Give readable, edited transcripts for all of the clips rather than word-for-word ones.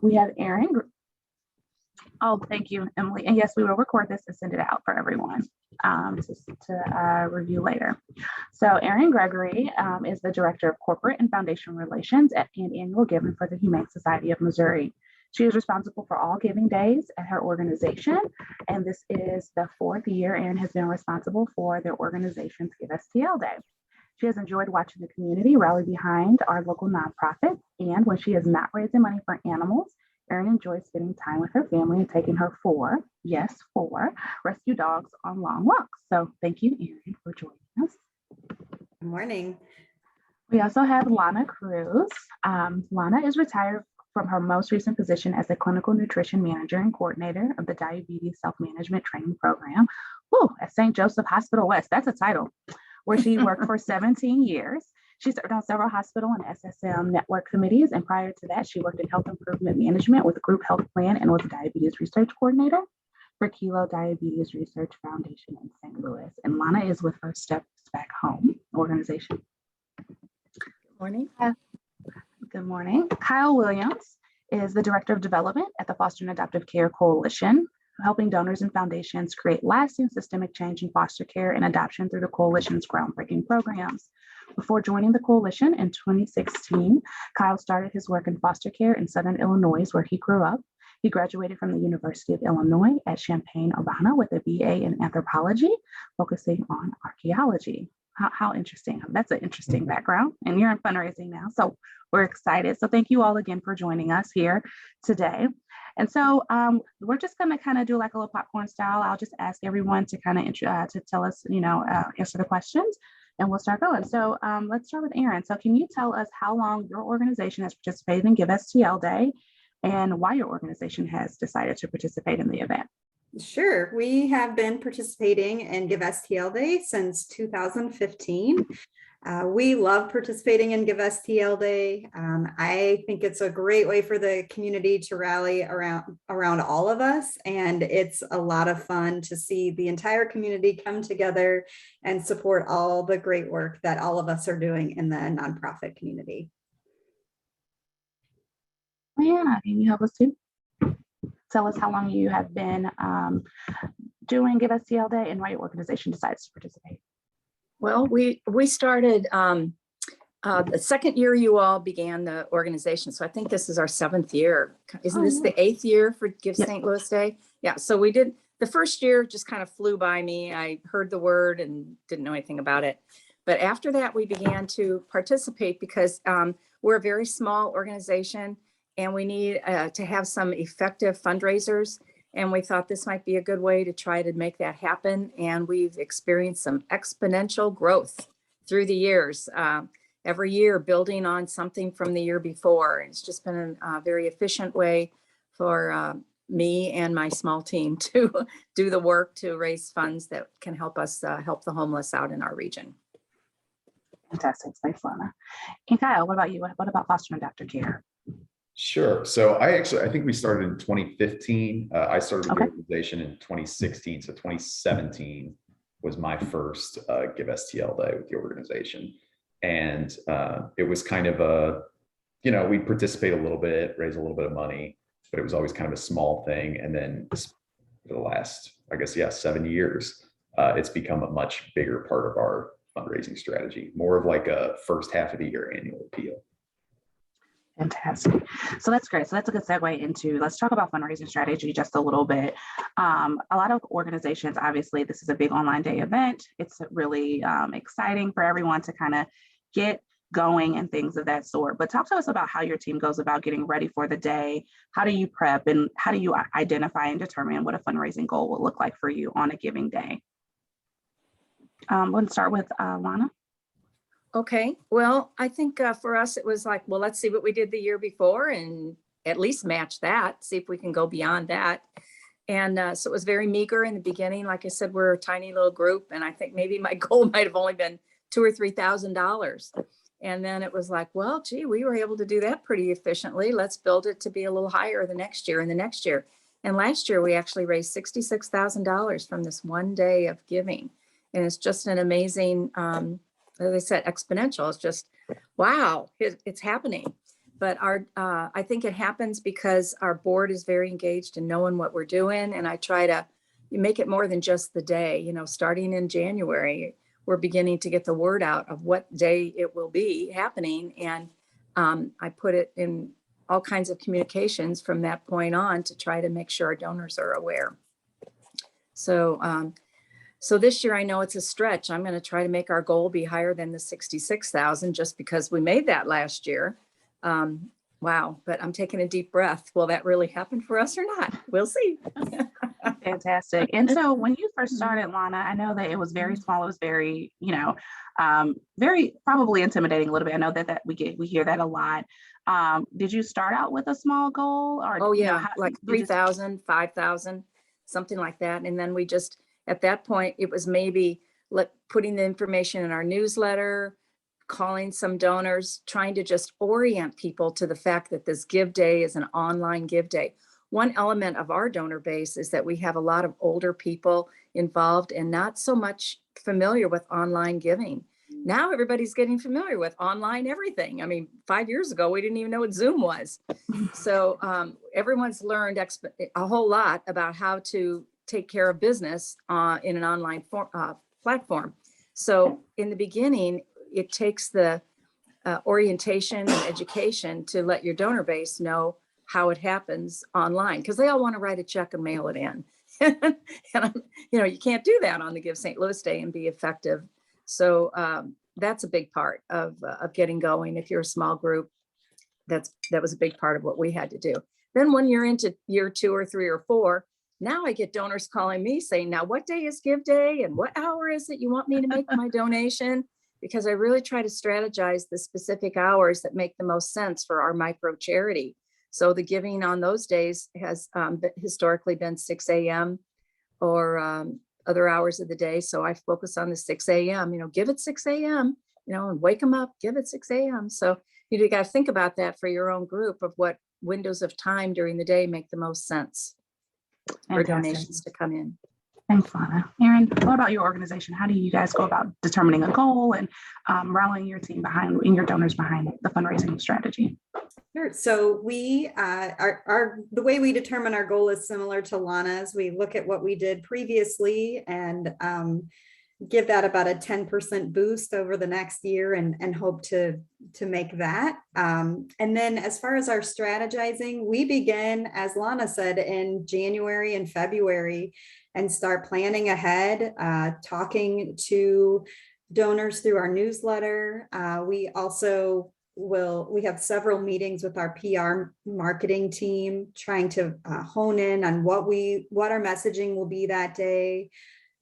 We have Erin. Oh, thank you, Emily. And yes, we will record this and send it out for everyone to review later. So Erin Gregory is the Director of Corporate and Foundation Relations and Annual Giving for the Humane Society of Missouri. She is responsible for all giving days at her organization, and this is the 4th year Erin has been responsible for their organization's Give STL Day. She has enjoyed watching the community rally behind our local nonprofits, and when she is not raising money for animals, Erin enjoys spending time with her family and taking her 4 rescue dogs on long walks. So thank you, Erin, for joining us. Good morning. We also have Lana Kruse. Lana is retired from her most recent position as the Clinical Nutrition Manager and Coordinator of the Diabetes Self-Management Training Program at St. Joseph Hospital West. That's a title, where she worked for 17 years. She served on several hospital and SSM network committees, and prior to that, she worked in health improvement management with Group Health Plan and was a diabetes research coordinator for Kilo Diabetes Research Foundation in St. Louis. And Lana is with her Steps Back Home organization. Good morning. Good morning. Kyle Williams is the Director of Development at the Foster and Adoptive Care Coalition, helping donors and foundations create lasting systemic change in foster care and adoption through the coalition's groundbreaking programs. Before joining the coalition in 2016, Kyle started his work in foster care in Southern Illinois, where he grew up. He graduated from the University of Illinois at Champaign-Urbana with a BA in anthropology, focusing on archaeology. How interesting. That's an interesting background. And you're in fundraising now, so we're excited. So thank you all again for joining us here today. And so we're just going to kind of do like a little popcorn style. I'll just ask everyone to kind of to tell us, answer the questions, and we'll start going. So let's start with Erin. So can you tell us how long your organization has participated in Give STL Day and why your organization has decided to participate in the event? Sure. We have been participating in Give STL Day since 2015. We love participating in Give STL Day. I think it's a great way for the community to rally around all of us. And it's a lot of fun to see the entire community come together and support all the great work that all of us are doing in the nonprofit community. Lana, can you help us too? Tell us how long you have been doing Give STL Day and why your organization decides to participate. Well, we started the second year you all began the organization. So I think this is our 7th year. Isn't this the 8th year for Give St. Louis Day? Yeah, so we did, the first year just kind of flew by me. I heard the word and didn't know anything about it. But after that, we began to participate because we're a very small organization and we need to have some effective fundraisers. And we thought this might be a good way to try to make that happen. And we've experienced some exponential growth through the years, every year building on something from the year before. And it's just been a very efficient way for me and my small team to do the work to raise funds that can help us help the homeless out in our region. Fantastic. Thanks, Lana. And Kyle, what about you? What about foster and adoptive care? Sure. So I think we started in 2015. I started the organization in 2016. So 2017 was my first Give STL Day with the organization. And it was kind of a, we participate a little bit, raise a little bit of money, but it was always kind of a small thing. And then for the last, 7 years, it's become a much bigger part of our fundraising strategy, more of like a first half of the year annual appeal. Fantastic. So that's great. So that's a good segue into, let's talk about fundraising strategy just a little bit. A lot of organizations, obviously, this is a big online day event. It's really exciting for everyone to kind of get going and things of that sort. But talk to us about how your team goes about getting ready for the day. How do you prep and how do you identify and determine what a fundraising goal will look like for you on a giving day? Let's start with Lana. Okay, well, I think for us, it was like, well, let's see what we did the year before and at least match that, see if we can go beyond that. And so it was very meager in the beginning. Like I said, we're a tiny little group. And I think maybe my goal might have only been $2,000 or $3,000. And then it was like, well, gee, we were able to do that pretty efficiently. Let's build it to be a little higher the next year and the next year. And last year, we actually raised $66,000 from this one day of giving. And it's just an amazing, as I said, exponential. It's just, wow, it's happening. but I think it happens because our board is very engaged in knowing what we're doing. And I try to make it more than just the day, starting in January, we're beginning to get the word out of what day it will be happening. And I put it in all kinds of communications from that point on to try to make sure our donors are aware. So, so this year, I know it's a stretch. I'm going to try to make our goal be higher than the 66,000 just because we made that last year. Wow, but I'm taking a deep breath. Will that really happen for us or not? We'll see. Fantastic. And so when you first started, Lana, I know that it was very small. It was very, very probably intimidating a little bit. I know that we hear that a lot. Did you start out with a small goal, or oh yeah, like 3,000, 5,000, something like that, and then we just at that point it was maybe putting the information in our newsletter, calling some donors, trying to just orient people to the fact that this Give Day is an online Give Day. One element of our donor base is that we have a lot of older people involved and not so much familiar with online giving. Now everybody's getting familiar with online everything. I mean, 5 years ago, we didn't even know what Zoom was. So everyone's learned a whole lot about how to take care of business in an online platform. So in the beginning, it takes the orientation and education to let your donor base know how it happens online, because they all want to write a check and mail it in. And you can't do that on the Give St. Louis Day and be effective. So that's a big part of getting going. If you're a small group, that was a big part of what we had to do. Then when you're into year 2 or 3 or 4, now I get donors calling me saying, now what day is Give Day and what hour is it you want me to make my donation? Because I really try to strategize the specific hours that make the most sense for our micro charity. So the giving on those days has historically been 6 a.m. or other hours of the day. So I focus on the 6 a.m., give it 6 a.m., and wake them up, give it 6 a.m. So you got to think about that for your own group of what windows of time during the day make the most sense for donations to come in. Thanks, Lana. Erin, what about your organization? How do you guys go about determining a goal and rallying your team behind and your donors behind the fundraising strategy? Sure. So we the way we determine our goal is similar to Lana's. We look at what we did previously and give that about a 10% boost over the next year and hope to make that. And then as far as our strategizing, we begin, as Lana said, in January and February and start planning ahead, talking to donors through our newsletter. We also we have several meetings with our PR marketing team, trying to hone in on what our messaging will be that day.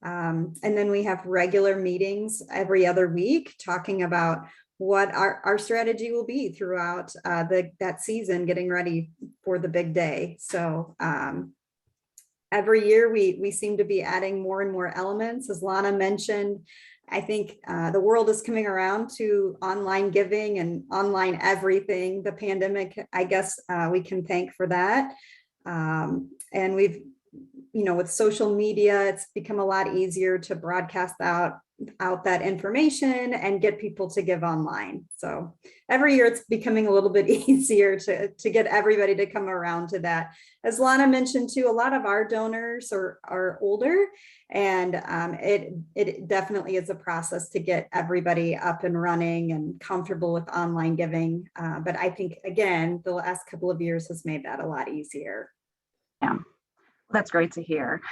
And then we have regular meetings every other week talking about what our strategy will be throughout that season, getting ready for the big day. So every year we seem to be adding more and more elements. As Lana mentioned, I think the world is coming around to online giving and online everything. The pandemic, I guess we can thank for that. And we've, with social media, it's become a lot easier to broadcast out that information and get people to give online. So every year it's becoming a little bit easier to get everybody to come around to that. As Lana mentioned too, a lot of our donors are older, and it definitely is a process to get everybody up and running and comfortable with online giving. But I think, again, the last couple of years has made that a lot easier. Yeah. That's great to hear.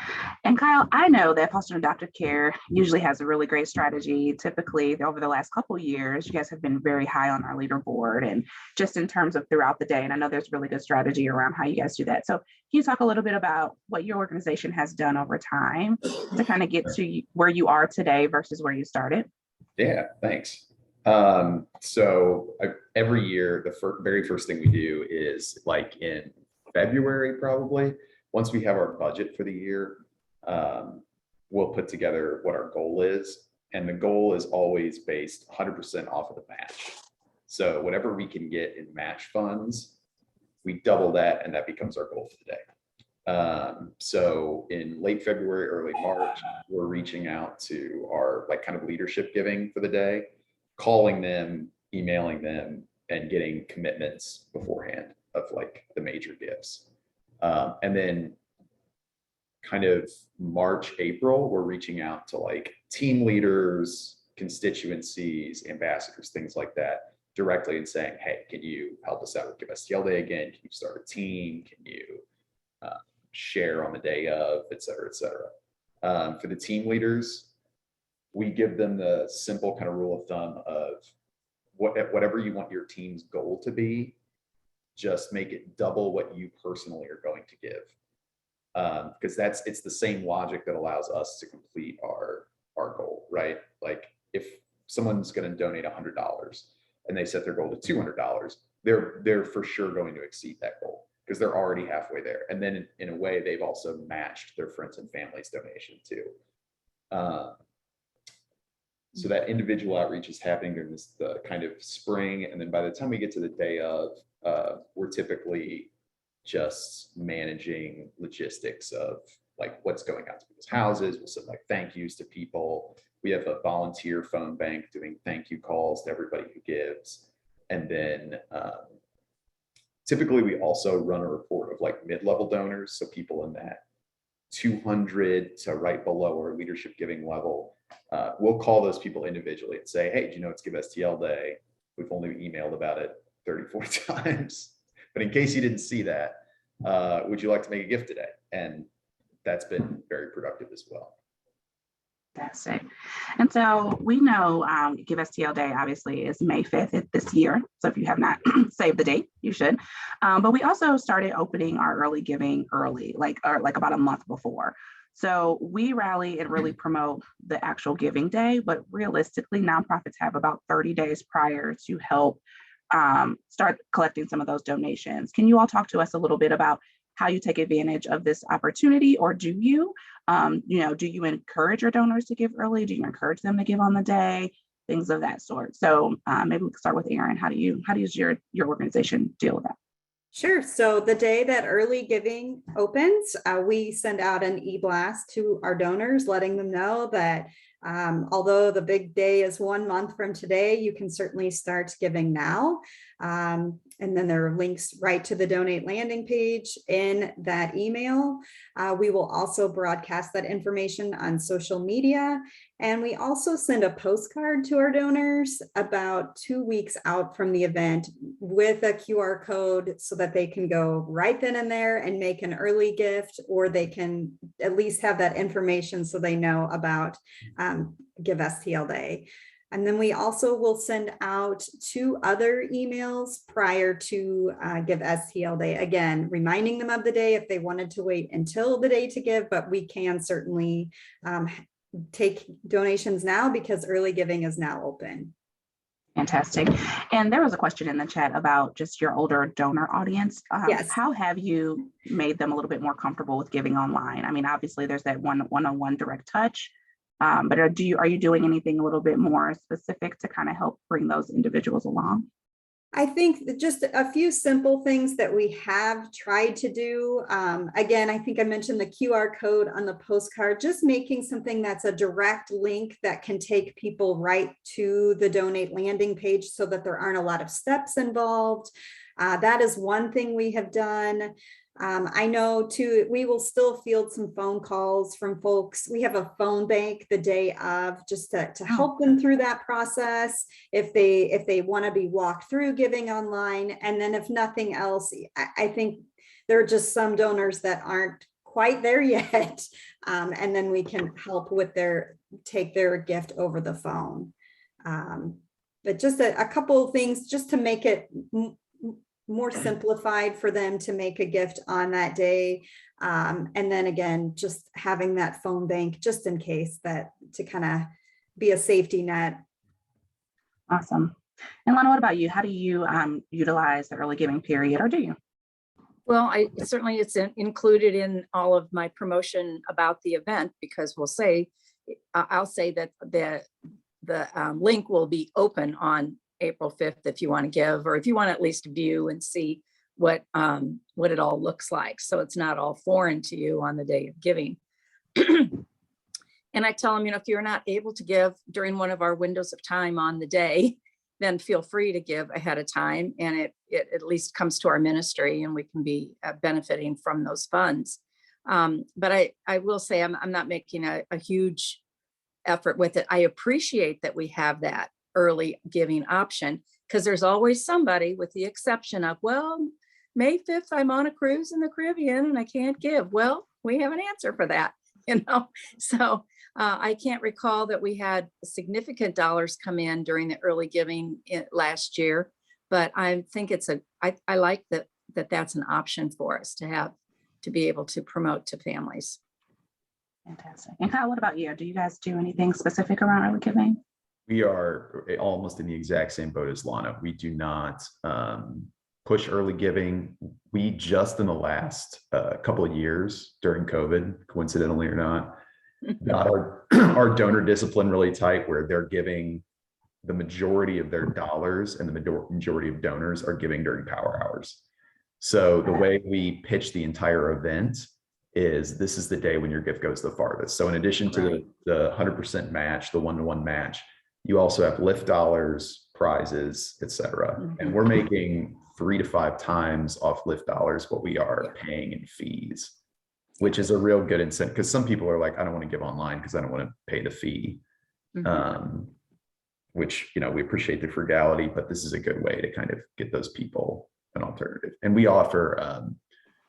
And Kyle, I know that foster and adoptive care usually has a really great strategy. Typically, over the last couple of years, you guys have been very high on our leaderboard and just in terms of throughout the day. And I know there's really good strategy around how you guys do that. So can you talk a little bit about what your organization has done over time to kind of get to where you are today versus where you started? Yeah, thanks. So every year, the very first thing we do is like in February, probably, once we have our budget for the year, we'll put together what our goal is. And the goal is always based 100% off of the match. So whatever we can get in match funds, we double that, and that becomes our goal for the day. So in late February, early March, we're reaching out to our kind of leadership giving for the day, calling them, emailing them, and getting commitments beforehand of like the major gifts. And then kind of March, April, we're reaching out to like team leaders, constituencies, ambassadors, things like that directly and saying, hey, can you help us out with Give STL Day again? Can you start a team? Can you share on the day of, et cetera, et cetera. For the team leaders, we give them the simple kind of rule of thumb of whatever you want your team's goal to be, just make it double what you personally are going to give. Because it's the same logic that allows us to complete our goal, right? Like if someone's going to donate $100 and they set their goal to $200, they're for sure going to exceed that goal because they're already halfway there. And then in a way, they've also matched their friends and family's donation too. So that individual outreach is happening during the kind of spring. And then by the time we get to the day of, we're typically just managing logistics of like what's going out to people's houses. We'll send like thank yous to people. We have a volunteer phone bank doing thank you calls to everybody who gives. And then typically we also run a report of like mid-level donors. So people in that 200 to right below our leadership giving level. We'll call those people individually and say, hey, do you know it's Give STL Day? We've only emailed about it 34 times. But in case you didn't see that, would you like to make a gift today? And that's been very productive as well. That's it. And so we know Give STL Day obviously is May 5th this year. So if you have not saved the date, you should. But we also started opening our early giving early, like about a month before. So we rally and really promote the actual giving day, but realistically, nonprofits have about 30 days prior to help start collecting some of those donations. Can you all talk to us a little bit about how you take advantage of this opportunity, or do you? Do you encourage your donors to give early? Do you encourage them to give on the day? Things of that sort. So maybe we can start with Erin. How does your organization deal with that? Sure. So the day that early giving opens, we send out an e-blast to our donors, letting them know that although the big day is 1 month from today, you can certainly start giving now. And then there are links right to the donate landing page in that email. We will also broadcast that information on social media. And we also send a postcard to our donors about 2 weeks out from the event with a QR code so that they can go right then and there and make an early gift, or they can at least have that information so they know about Give STL Day. And then we also will send out 2 other emails prior to Give STL Day, again, reminding them of the day if they wanted to wait until the day to give, but we can certainly take donations now because early giving is now open. Fantastic. And there was a question in the chat about just your older donor audience. Yes. How have you made them a little bit more comfortable with giving online? I mean, obviously there's that one-on-one direct touch, but are you doing anything a little bit more specific to kind of help bring those individuals along? I think that just a few simple things that we have tried to do. Again, I think I mentioned the QR code on the postcard, just making something that's a direct link that can take people right to the donate landing page so that there aren't a lot of steps involved. That is one thing we have done. I know too, we will still field some phone calls from folks. We have a phone bank the day of just to help them through that process if they want to be walked through giving online. And then if nothing else, I think there are just some donors that aren't quite there yet. And then we can help with take their gift over the phone. But just a couple of things just to make it more simplified for them to make a gift on that day. And then again, just having that phone bank just in case, that to kind of be a safety net. Awesome. And Lana, what about you? How do you utilize the early giving period, or do you? Well, certainly it's included in all of my promotion about the event, because I'll say that the link will be open on April 5th if you want to give, or if you want to at least view and see what it all looks like, so it's not all foreign to you on the day of giving. And I tell them, if you're not able to give during one of our windows of time on the day, then feel free to give ahead of time, and it at least comes to our ministry and we can be benefiting from those funds. But I will say I'm not making a huge effort with it. I appreciate that we have that early giving option, because there's always somebody, with the exception of, well, May 5th, I'm on a cruise in the Caribbean and I can't give. Well, we have an answer for that, So I can't recall that we had significant dollars come in during the early giving last year, but I think I like that's an option for us to have, to be able to promote to families. Fantastic. And Kyle, what about you? Do you guys do anything specific around early giving? We are almost in the exact same boat as Lana. We do not push early giving. We just in the last couple of years during COVID, coincidentally or not, got our donor discipline really tight, where they're giving the majority of their dollars, and the majority of donors are giving during power hours. So the way we pitch the entire event is, this is the day when your gift goes the farthest. So in addition to the 100% match, the 1-to-1 match, you also have lift dollars, prizes, etc. And we're making 3 to 5 times off lift dollars what we are paying in fees, which is a real good incentive, because some people are like, I don't want to give online because I don't want to pay the fee. Which, we appreciate the frugality, but this is a good way to kind of get those people an alternative. And we offer,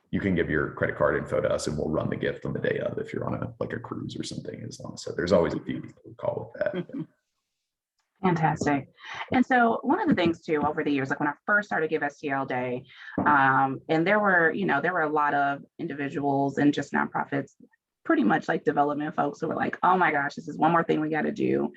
you can give your credit card info to us and we'll run the gift on the day of, if you're on a cruise or something, as long as there's always a few people who call with that. Fantastic. And so one of the things too, over the years, like when I first started Give STL Day, and there were a lot of individuals and just nonprofits, pretty much like development folks, who were like, oh my gosh, this is one more thing we got to do.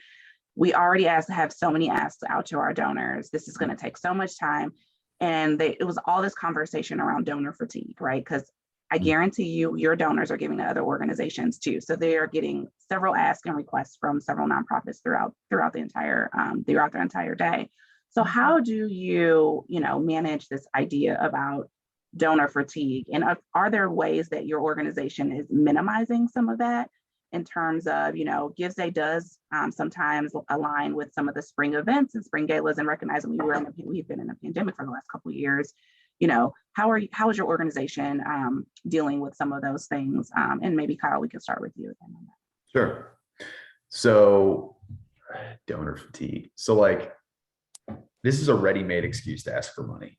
We already have so many asks out to our donors. This is going to take so much time. And it was all this conversation around donor fatigue, right? Because I guarantee you, your donors are giving to other organizations too. So they are getting several asks and requests from several nonprofits throughout their entire day. So how do you, manage this idea about donor fatigue? And are there ways that your organization is minimizing some of that, in terms of, Gives Day does sometimes align with some of the spring events and spring galas, and recognizing we've been in a pandemic for the last couple of years. How is your organization dealing with some of those things? And maybe Kyle, we can start with you again on that. Sure. So donor fatigue. So this is a ready-made excuse to ask for money.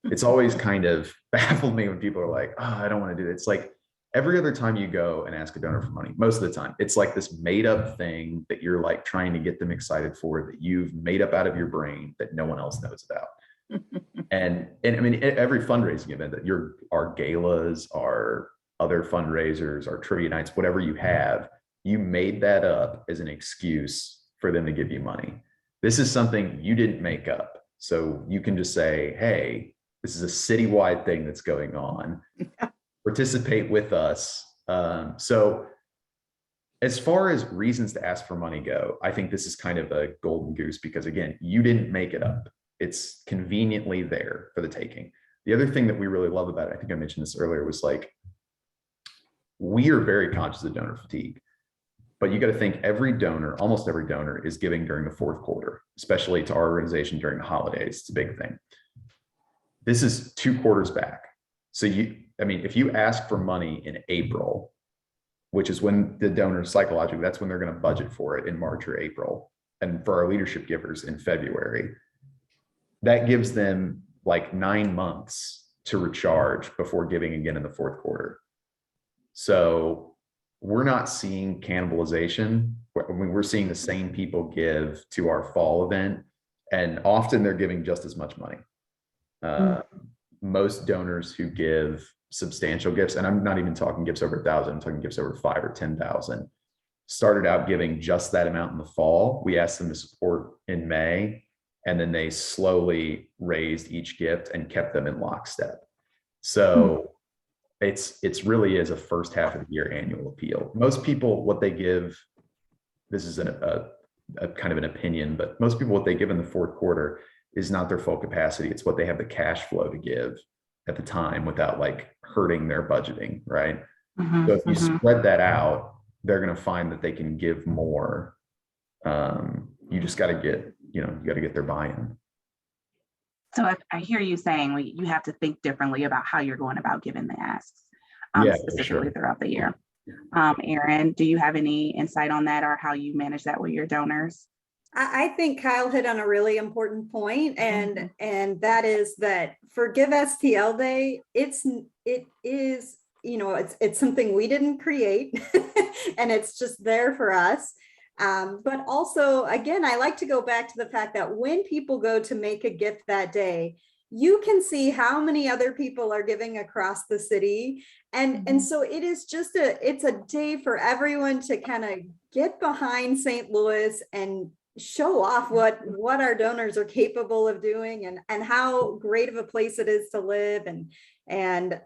It's always kind of baffled me when people are like, oh, I don't want to do it. It's like every other time you go and ask a donor for money, most of the time, it's like this made up thing that you're like trying to get them excited for, that you've made up out of your brain that no one else knows about. And I mean, every fundraising event, that our galas, our other fundraisers, our trivia nights, whatever you have, you made that up as an excuse for them to give you money. This is something you didn't make up. So you can just say, hey, this is a citywide thing that's going on. Participate with us. So as far as reasons to ask for money go, I think this is kind of a golden goose, because again, you didn't make it up. It's conveniently there for the taking. The other thing that we really love about it, I think I mentioned this earlier, was we are very conscious of donor fatigue, but you got to think almost every donor is giving during the fourth quarter, especially to our organization during the holidays. It's a big thing. This is 2 quarters back. So if you ask for money in April, which is when the donors psychologically, that's when they're going to budget for it, in March or April. And for our leadership givers in February, that gives them 9 months to recharge before giving again in the fourth quarter. So we're not seeing cannibalization. We're seeing the same people give to our fall event, and often they're giving just as much money. Most donors who give substantial gifts, and I'm not even talking gifts over 1,000, I'm talking gifts over 5,000 or 10,000, started out giving just that amount in the fall. We asked them to support in May, and then they slowly raised each gift and kept them in lockstep. So it's really is a first half of the year annual appeal. Most people, what they give, this is a kind of an opinion, but most people, what they give in the fourth quarter is not their full capacity. It's what they have the cash flow to give at the time without hurting their budgeting, right? So if you spread that out, they're going to find that they can give more. You just got to get, you got to get their buy-in. So I hear you saying you have to think differently about how you're going about giving the asks, Yeah, for specifically sure. throughout the year. Erin, do you have any insight on that or how you manage that with your donors? I think Kyle hit on a really important point, and that is that for Give STL Day, it is, it's something we didn't create, and it's just there for us. But also, again, I like to go back to the fact that when people go to make a gift that day, you can see how many other people are giving across the city. And so it is just it's a day for everyone to kind of get behind St. Louis and show off what our donors are capable of doing, and how great of a place it is to live. And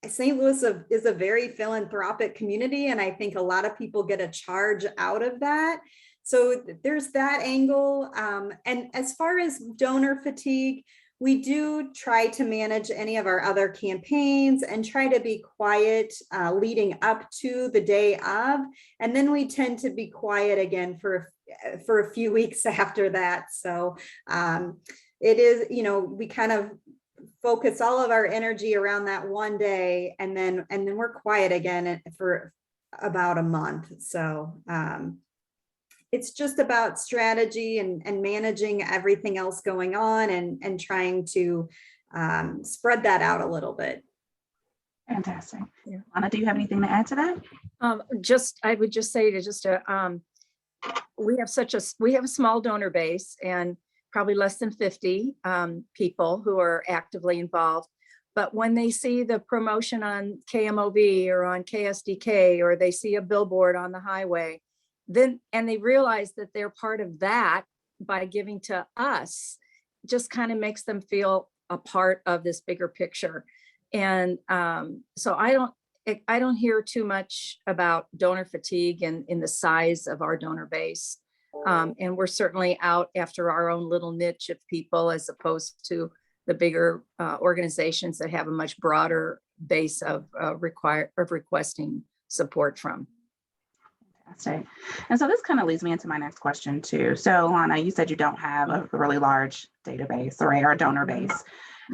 St. Louis is a very philanthropic community, and I think a lot of people get a charge out of that. So there's that angle. And as far as donor fatigue, we do try to manage any of our other campaigns and try to be quiet leading up to the day of. And then we tend to be quiet again for a few weeks after that. So it is, we kind of focus all of our energy around that one day, and then we're quiet again for about a month. So it's just about strategy and managing everything else going on, and trying to spread that out a little bit. Fantastic. Lana, do you have anything to add to that? I would just say we have a small donor base, and probably less than 50 people who are actively involved. But when they see the promotion on KMOV or on KSDK, or they see a billboard on the highway, and they realize that they're part of that by giving to us, just kind of makes them feel a part of this bigger picture. And so I don't hear too much about donor fatigue and in the size of our donor base. And we're certainly out after our own little niche of people, as opposed to the bigger organizations that have a much broader base of requesting support from. Fantastic. And so this kind of leads me into my next question too. So Lana, you said you don't have a really large database, right, or a donor base.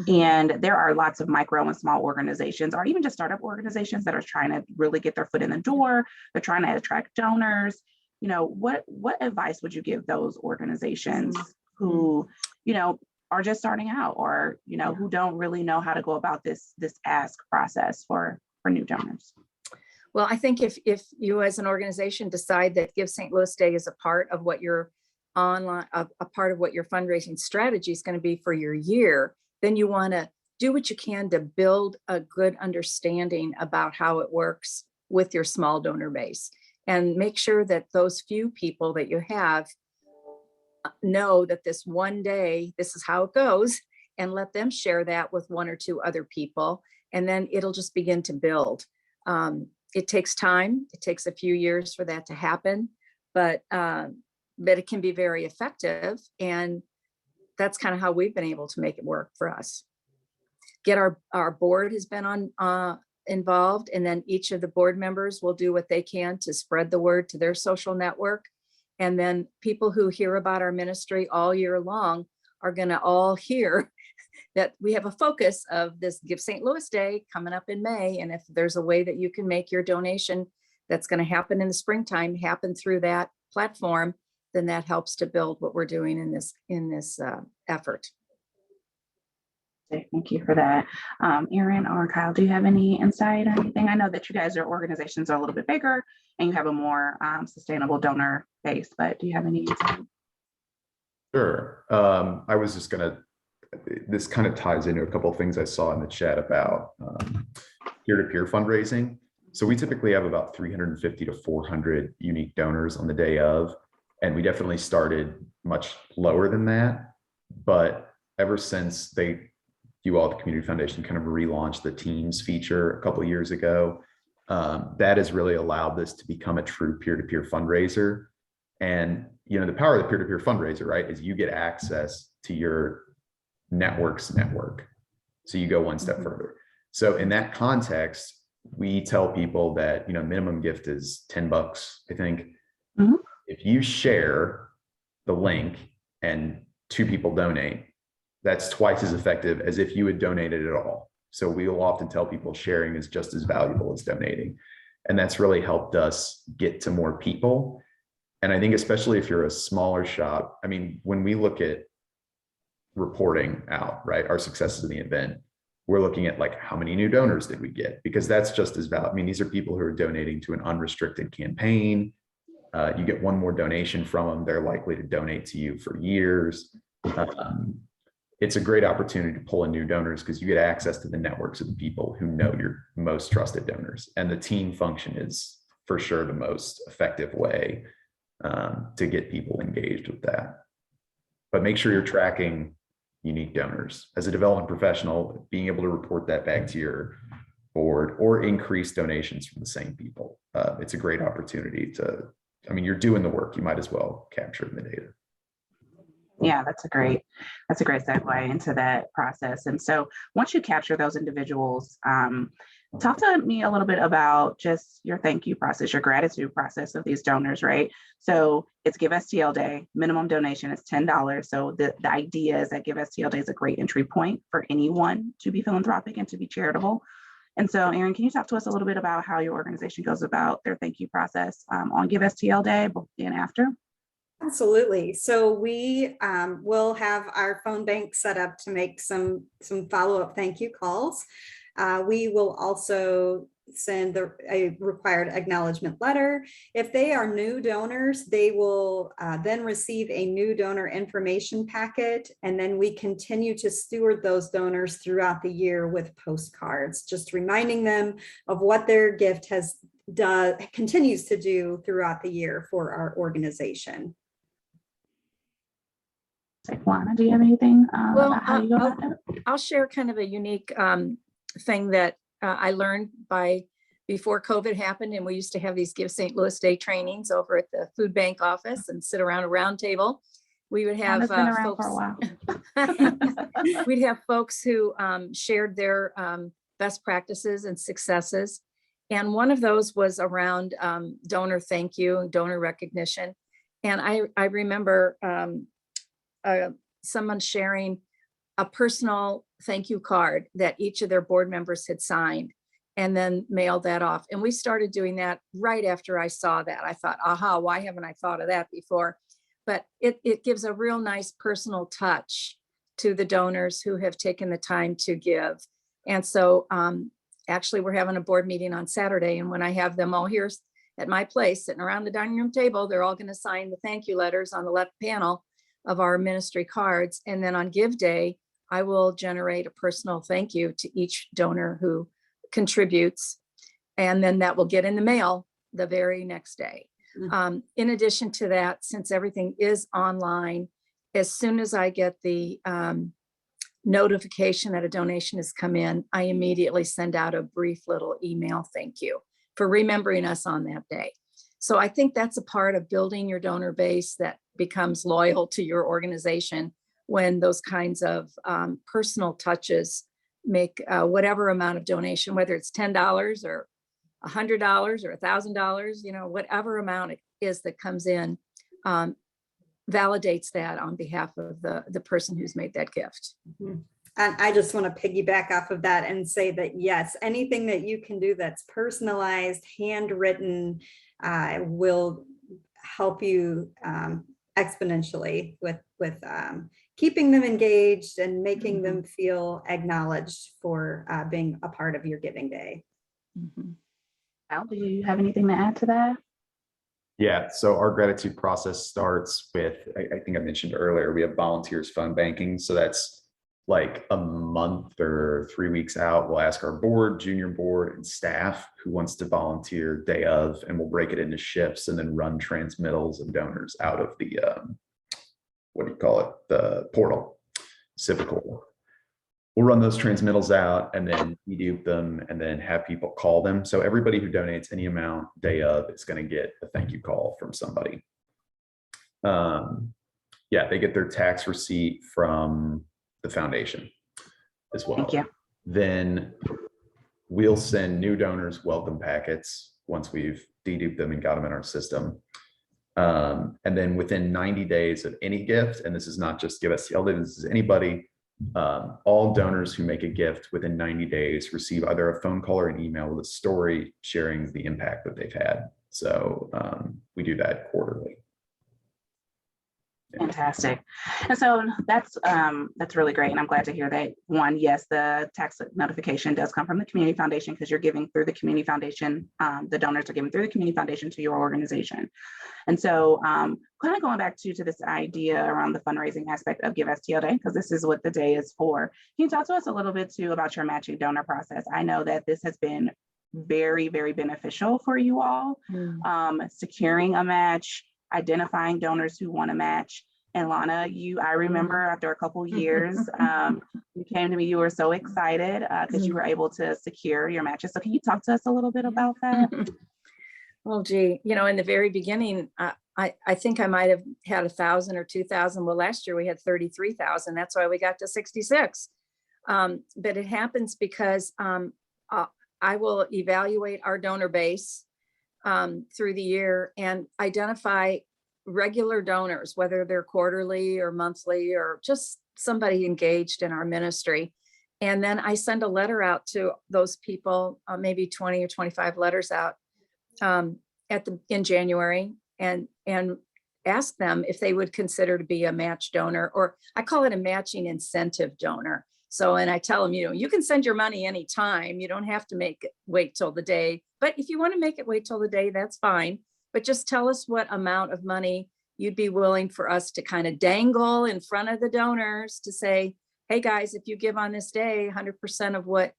And there are lots of micro and small organizations, or even just startup organizations, that are trying to really get their foot in the door. They're trying to attract donors. What advice would you give those organizations who, are just starting out, or, who don't really know how to go about this ask process for new donors? Well, I think if you as an organization decide that Give St. Louis Day is a part of what your online, a part of what your fundraising strategy is going to be for your year, then you want to do what you can to build a good understanding about how it works with your small donor base, and make sure that those few people that you have know that this one day, this is how it goes, and let them share that with one or two other people. And then it'll just begin to build. It takes time. It takes a few years for that to happen, but it can be very effective. And that's kind of how we've been able to make it work for us. Our board has been involved, and then each of the board members will do what they can to spread the word to their social network. And then people who hear about our ministry all year long are going to all hear that we have a focus of this Give St. Louis Day coming up in May. And if there's a way that you can make your donation that's going to happen in the springtime happen through that platform, then that helps to build what we're doing in this effort. Thank you for that. Erin or Kyle, do you have any insight or anything? I know that you guys, your organizations are a little bit bigger and you have a more sustainable donor base, but do you have any insight? Sure. I was just going to, this kind of ties into a couple of things I saw in the chat about peer-to-peer fundraising. So we typically have about 350 to 400 unique donors on the day of, and we definitely started much lower than that. But ever since you all at the Community Foundation kind of relaunched the Teams feature a couple of years ago, that has really allowed this to become a true peer-to-peer fundraiser. And the power of the peer-to-peer fundraiser, right, is you get access to your network's network. So you go one step further. So in that context, we tell people that minimum gift is $10, I think. If you share the link and 2 people donate, that's twice as effective as if you had donated at all. So we will often tell people sharing is just as valuable as donating. And that's really helped us get to more people. And I think especially if you're a smaller shop, I mean, when we look at reporting out, right, our successes in the event, we're looking at like how many new donors did we get? Because that's just as valuable. I mean, these are people who are donating to an unrestricted campaign. You get one more donation from them, they're likely to donate to you for years. It's a great opportunity to pull in new donors because you get access to the networks of the people who know your most trusted donors. And the team function is for sure the most effective way to get people engaged with that. But make sure you're tracking unique donors. As a development professional, being able to report that back to your board or increase donations from the same people. It's a great opportunity to, I mean, you're doing the work, you might as well capture the data. Yeah, that's a great segue into that process. And so once you capture those individuals, talk to me a little bit about just your thank you process, your gratitude process of these donors, right? So it's Give STL Day, minimum donation is $10. So the idea is that Give STL Day is a great entry point for anyone to be philanthropic and to be charitable. And so, Erin, can you talk to us a little bit about how your organization goes about their thank you process on Give STL Day, both and after? Absolutely. So we will have our phone bank set up to make some follow-up thank you calls. We will also send a required acknowledgement letter. If they are new donors, they will then receive a new donor information packet, and then we continue to steward those donors throughout the year with postcards, just reminding them of what their gift continues to do throughout the year for our organization. Lana, do you have anything Well, about how you go about that? I'll share kind of a unique thing that I learned before COVID happened, and we used to have these Give St. Louis Day trainings over at the food bank office and sit around a round table. We would have Been around for a while. we'd have folks who shared their best practices and successes. And one of those was around donor thank you and donor recognition. And I remember someone sharing a personal thank you card that each of their board members had signed and then mailed that off. And we started doing that right after I saw that. I thought, aha, why haven't I thought of that before? But it gives a real nice personal touch to the donors who have taken the time to give. And so actually we're having a board meeting on Saturday, and when I have them all here at my place sitting around the dining room table, they're all going to sign the thank you letters on the left panel of our ministry cards. And then on Give Day, I will generate a personal thank you to each donor who contributes. And then that will get in the mail the very next day. In addition to that, since everything is online, as soon as I get the notification that a donation has come in, I immediately send out a brief little email thank you for remembering us on that day. So I think that's a part of building your donor base that becomes loyal to your organization when those kinds of personal touches make whatever amount of donation, whether it's $10 or $100 or $1,000, whatever amount it is that comes in, validates that on behalf of the person who's made that gift. Mm-hmm. And I just want to piggyback off of that and say that, yes, anything that you can do that's personalized, handwritten, will help you exponentially with keeping them engaged and making them feel acknowledged for being a part of your giving day. Mm-hmm. Al, do you have anything to add to that? Yeah, so our gratitude process starts with, I think I mentioned earlier, we have volunteers phone banking. So that's like a month or 3 weeks out. We'll ask our board, junior board, and staff who wants to volunteer day of, and we'll break it into shifts and then run transmittals of donors out of the, the portal, Civical. We'll run those transmittals out and then dedupe them and then have people call them. So everybody who donates any amount day of is going to get a thank you call from somebody. Yeah, they get their tax receipt from the foundation as well. Thank you. Then we'll send new donors welcome packets once we've deduped them and got them in our system. And then within 90 days of any gift, and this is not just Give STL Day, this is anybody, all donors who make a gift within 90 days receive either a phone call or an email with a story sharing the impact that they've had. So we do that quarterly. Fantastic. And so that's really great. And I'm glad to hear that. One, yes, the tax notification does come from the community foundation because you're giving through the community foundation. The donors are giving through the community foundation to your organization. And so kind of going back to this idea around the fundraising aspect of Give STL Day, because this is what the day is for. Can you talk to us a little bit too about your matching donor process? I know that this has been very, very beneficial for you all, securing a match, identifying donors who want to match. And Lana, I remember after a couple years, you came to me, you were so excited because you were able to secure your matches. So can you talk to us a little bit about that? Well, gee, in the very beginning, I think I might have had 1,000 or 2,000. Well, last year we had 33,000. That's why we got to 66. But it happens because I will evaluate our donor base through the year and identify regular donors, whether they're quarterly or monthly or just somebody engaged in our ministry. And then I send a letter out to those people, maybe 20 or 25 letters out in January, and ask them if they would consider to be a match donor, or I call it a matching incentive donor. So, and I tell them, you can send your money anytime. You don't have to wait till the day. But if you want to make it wait till the day, that's fine. But just tell us what amount of money you'd be willing for us to kind of dangle in front of the donors to say, hey guys, if you give on this day, 100% of what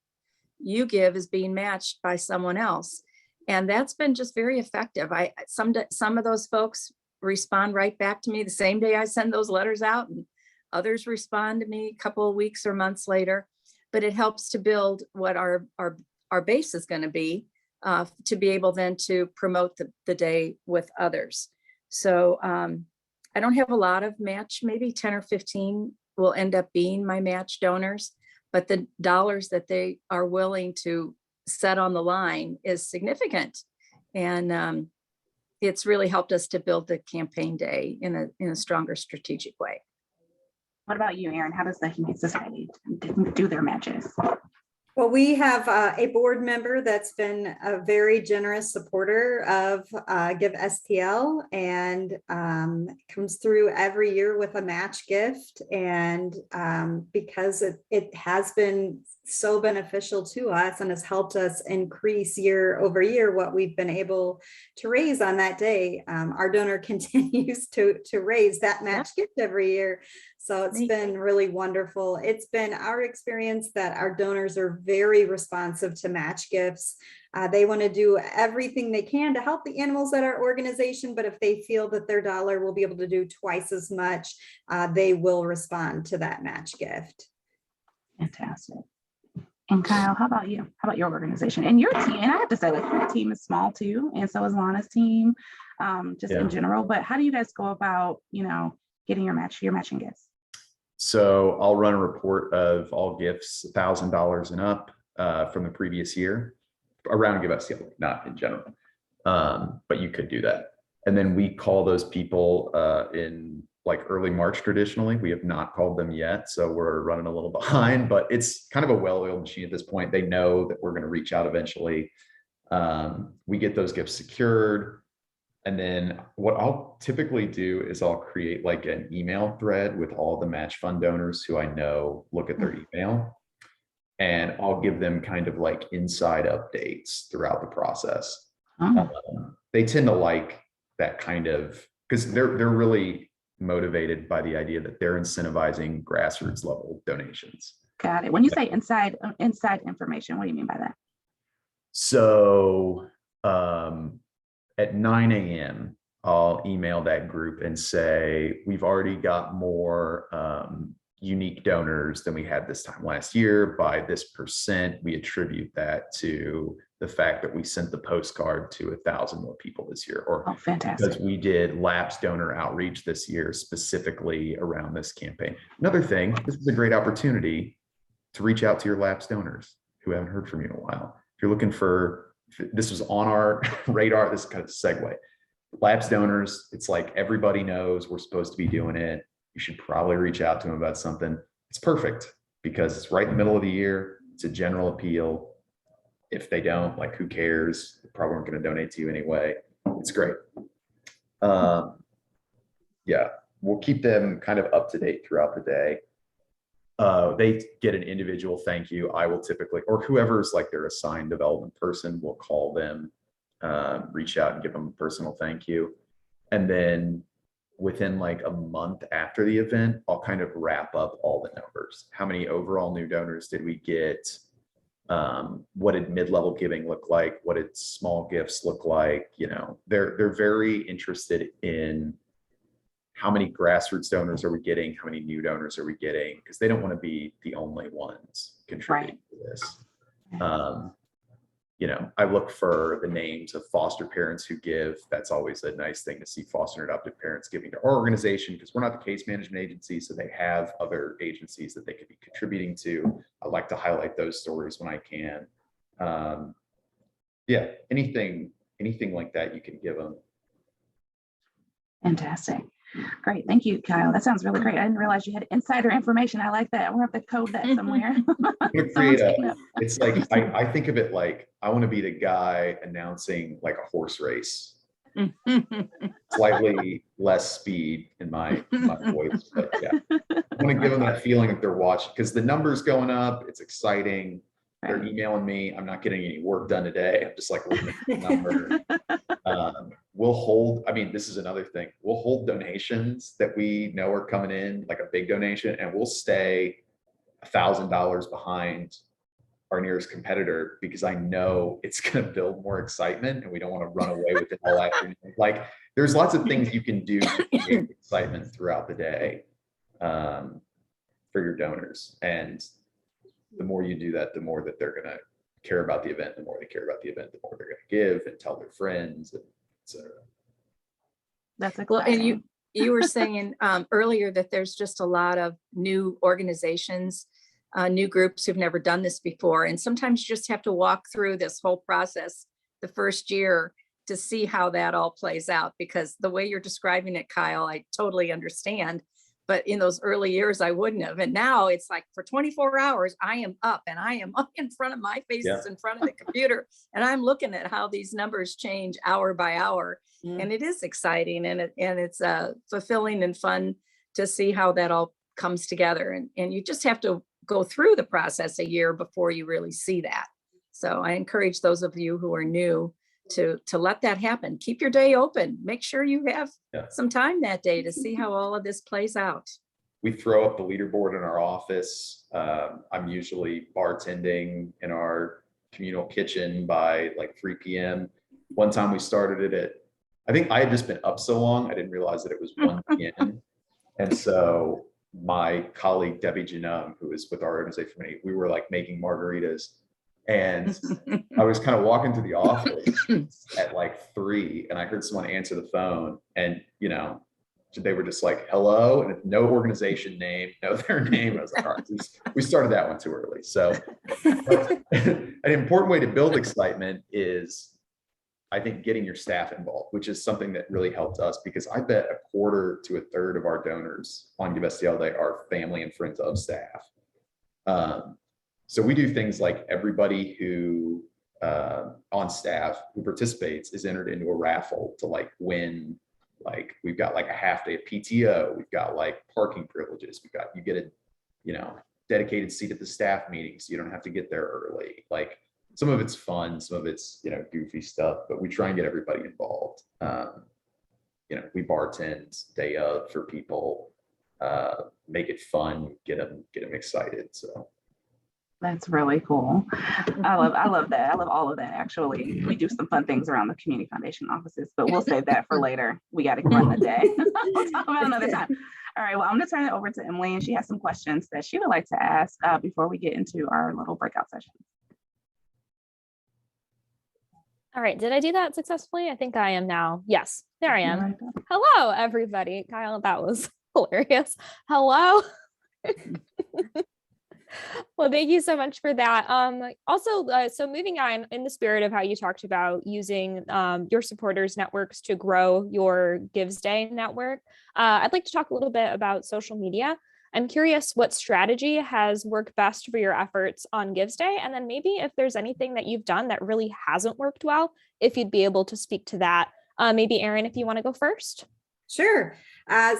you give is being matched by someone else. And that's been just very effective. Some of those folks respond right back to me the same day I send those letters out, and others respond to me a couple of weeks or months later. But it helps to build what our base is going to be able then to promote the day with others. So I don't have a lot of match, maybe 10 or 15 will end up being my match donors, but the dollars that they are willing to set on the line is significant. And it's really helped us to build the campaign day in a stronger strategic way. What about you, Erin? How does the Humane Society do their matches? Well, we have a board member that's been a very generous supporter of Give STL, and comes through every year with a match gift. And because it has been so beneficial to us and has helped us increase year over year what we've been able to raise on that day, our donor continues to raise that match gift every year. So it's been really wonderful. It's been our experience that our donors are very responsive to match gifts. They want to do everything they can to help the animals at our organization, but if they feel that their dollar will be able to do twice as much, they will respond to that match gift. Fantastic. And Kyle, how about you? How about your organization and your team? And I have to say, your team is small too, and so is Lana's team, in general. But how do you guys go about, getting your matching gifts? So I'll run a report of all gifts $1,000 and up from the previous year around Give STL, not in general, but you could do that. And then we call those people in like early March traditionally. We have not called them yet, so we're running a little behind, but it's kind of a well-oiled machine at this point. They know that we're going to reach out eventually. We get those gifts secured. And then what I'll typically do is I'll create like an email thread with all the match fund donors who I know look at their email, and I'll give them kind of like inside updates throughout the process. They tend to like that kind of, because they're really motivated by the idea that they're incentivizing grassroots level donations. Got it. When you say inside information, what do you mean by that? So at 9 a.m., I'll email that group and say, we've already got more unique donors than we had this time last year by this %. We attribute that to the fact that we sent the postcard to 1,000 more people this year, or fantastic, because we did lapsed donor outreach this year specifically around this campaign. Another thing, this is a great opportunity to reach out to your lapsed donors who haven't heard from you in a while. If you're looking for, this was on our radar, this is kind of a segue. Labs donors, it's like everybody knows we're supposed to be doing it. You should probably reach out to them about something. It's perfect because it's right in the middle of the year. It's a general appeal. If they don't, like, who cares? They probably aren't going to donate to you anyway. It's great. Yeah, we'll keep them kind of up to date throughout the day. They get an individual thank you. I will typically, or whoever's like their assigned development person, will call them, reach out and give them a personal thank you. And then within like a month after the event, I'll kind of wrap up all the numbers. How many overall new donors did we get? What did mid-level giving look like? What did small gifts look like? You know, they're very interested in how many grassroots donors are we getting? How many new donors are we getting? Because they don't want to be the only ones contributing to this. You know, I look for the names of foster parents who give. That's always a nice thing to see foster and adoptive parents giving to our organization, because we're not the case management agency, so they have other agencies that they could be contributing to. I like to highlight those stories when I can. Yeah, anything like that you can give them. Fantastic. Great. Thank you, Kyle. That sounds really great. I didn't realize you had insider information. I like that. We'll have to code that somewhere. It's like, I think of it like, I want to be the guy announcing like a horse race. Slightly less speed in my voice, but yeah. I want to give them that feeling that they're watching, because the numbers going up, it's exciting. They're emailing me. I'm not getting any work done today. I'm just like looking at the number. We'll hold, I mean, this is another thing. We'll hold donations that we know are coming in, like a big donation, and we'll stay $1,000 behind our nearest competitor, because I know it's going to build more excitement and we don't want to run away with it all afternoon. Like, there's lots of things you can do to create excitement throughout the day for your donors. And the more you do that, the more that they're going to care about the event. The more they care about the event, the more they're going to give and tell their friends, etc. That's exciting. Well, and you were saying earlier that there's just a lot of new organizations, new groups who've never done this before. And sometimes you just have to walk through this whole process the first year to see how that all plays out, because the way you're describing it, Kyle, I totally understand. But in those early years, I wouldn't have. And now it's like for 24 hours, I am up and I am up in front of my faces, in front of the computer. And I'm looking at how these numbers change hour by hour. And it is exciting, and it's fulfilling and fun to see how that all comes together. And you just have to go through the process a year before you really see that. So I encourage those of you who are new to let that happen. Keep your day open. Make sure you have some time that day to see how all of this plays out. We throw up the leaderboard in our office. I'm usually bartending in our communal kitchen by like 3 p.m. One time we started it at, I think I had just been up so long, I didn't realize that it was 1 p.m. And so my colleague, Debbie Janum, who is with our organization, we were like making margaritas. And I was kind of walking through the office at like 3, and I heard someone answer the phone, and, you know, they were just like, hello, and no organization name, no their name. I was like, all right, we started that one too early. So an important way to build excitement is, I think, getting your staff involved, which is something that really helped us, because I bet 1/4 to 1/3 of our donors on Give STL Day are family and friends of staff. So we do things like everybody who on staff who participates is entered into a raffle to like win. Like, we've got like a half day of PTO. We've got like parking privileges. You get a, you know, dedicated seat at the staff meeting, so you don't have to get there early. Like, some of it's fun, some of it's, you know, goofy stuff, but we try and get everybody involved. You know, we bartend day of for people, make it fun, get them excited. So that's really cool. I love that. I love all of that. Actually, we do some fun things around the community foundation offices, but we'll save that for later. We got to run the day. We'll talk about another time. All right. Well, I'm going to turn it over to Emily, and she has some questions that she would like to ask before we get into our little breakout session. All right, did I do that successfully? I think I am now. Yes, there I am. Hello, everybody. Kyle, that was hilarious. Hello. Well, thank you so much for that. Also, so moving on in the spirit of how you talked about using your supporters networks to grow your Gives Day network, I'd like to talk a little bit about social media. I'm curious what strategy has worked best for your efforts on Gives Day, and then maybe if there's anything that you've done that really hasn't worked well, if you'd be able to speak to that. Maybe Erin, if you want to go first. Sure.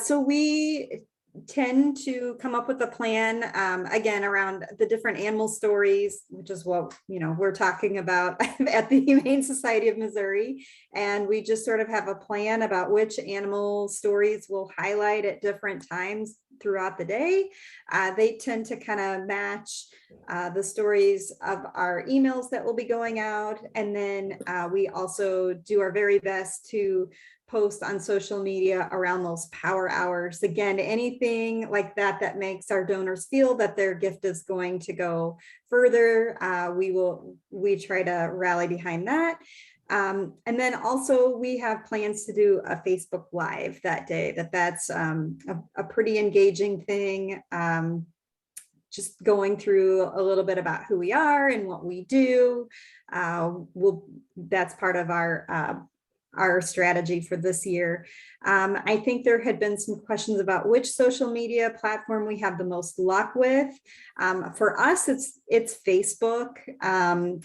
So we tend to come up with a plan, again, around the different animal stories, which is what, we're talking about at the Humane Society of Missouri. And we just sort of have a plan about which animal stories we'll highlight at different times throughout the day. They tend to kind of match the stories of our emails that will be going out. And then we also do our very best to post on social media around those power hours. Again, anything like that that makes our donors feel that their gift is going to go further, we try to rally behind that. And then also we have plans to do a Facebook Live that day. That's a pretty engaging thing. Just going through a little bit about who we are and what we do. That's part of our strategy for this year. I think there had been some questions about which social media platform we have the most luck with. For us, it's Facebook.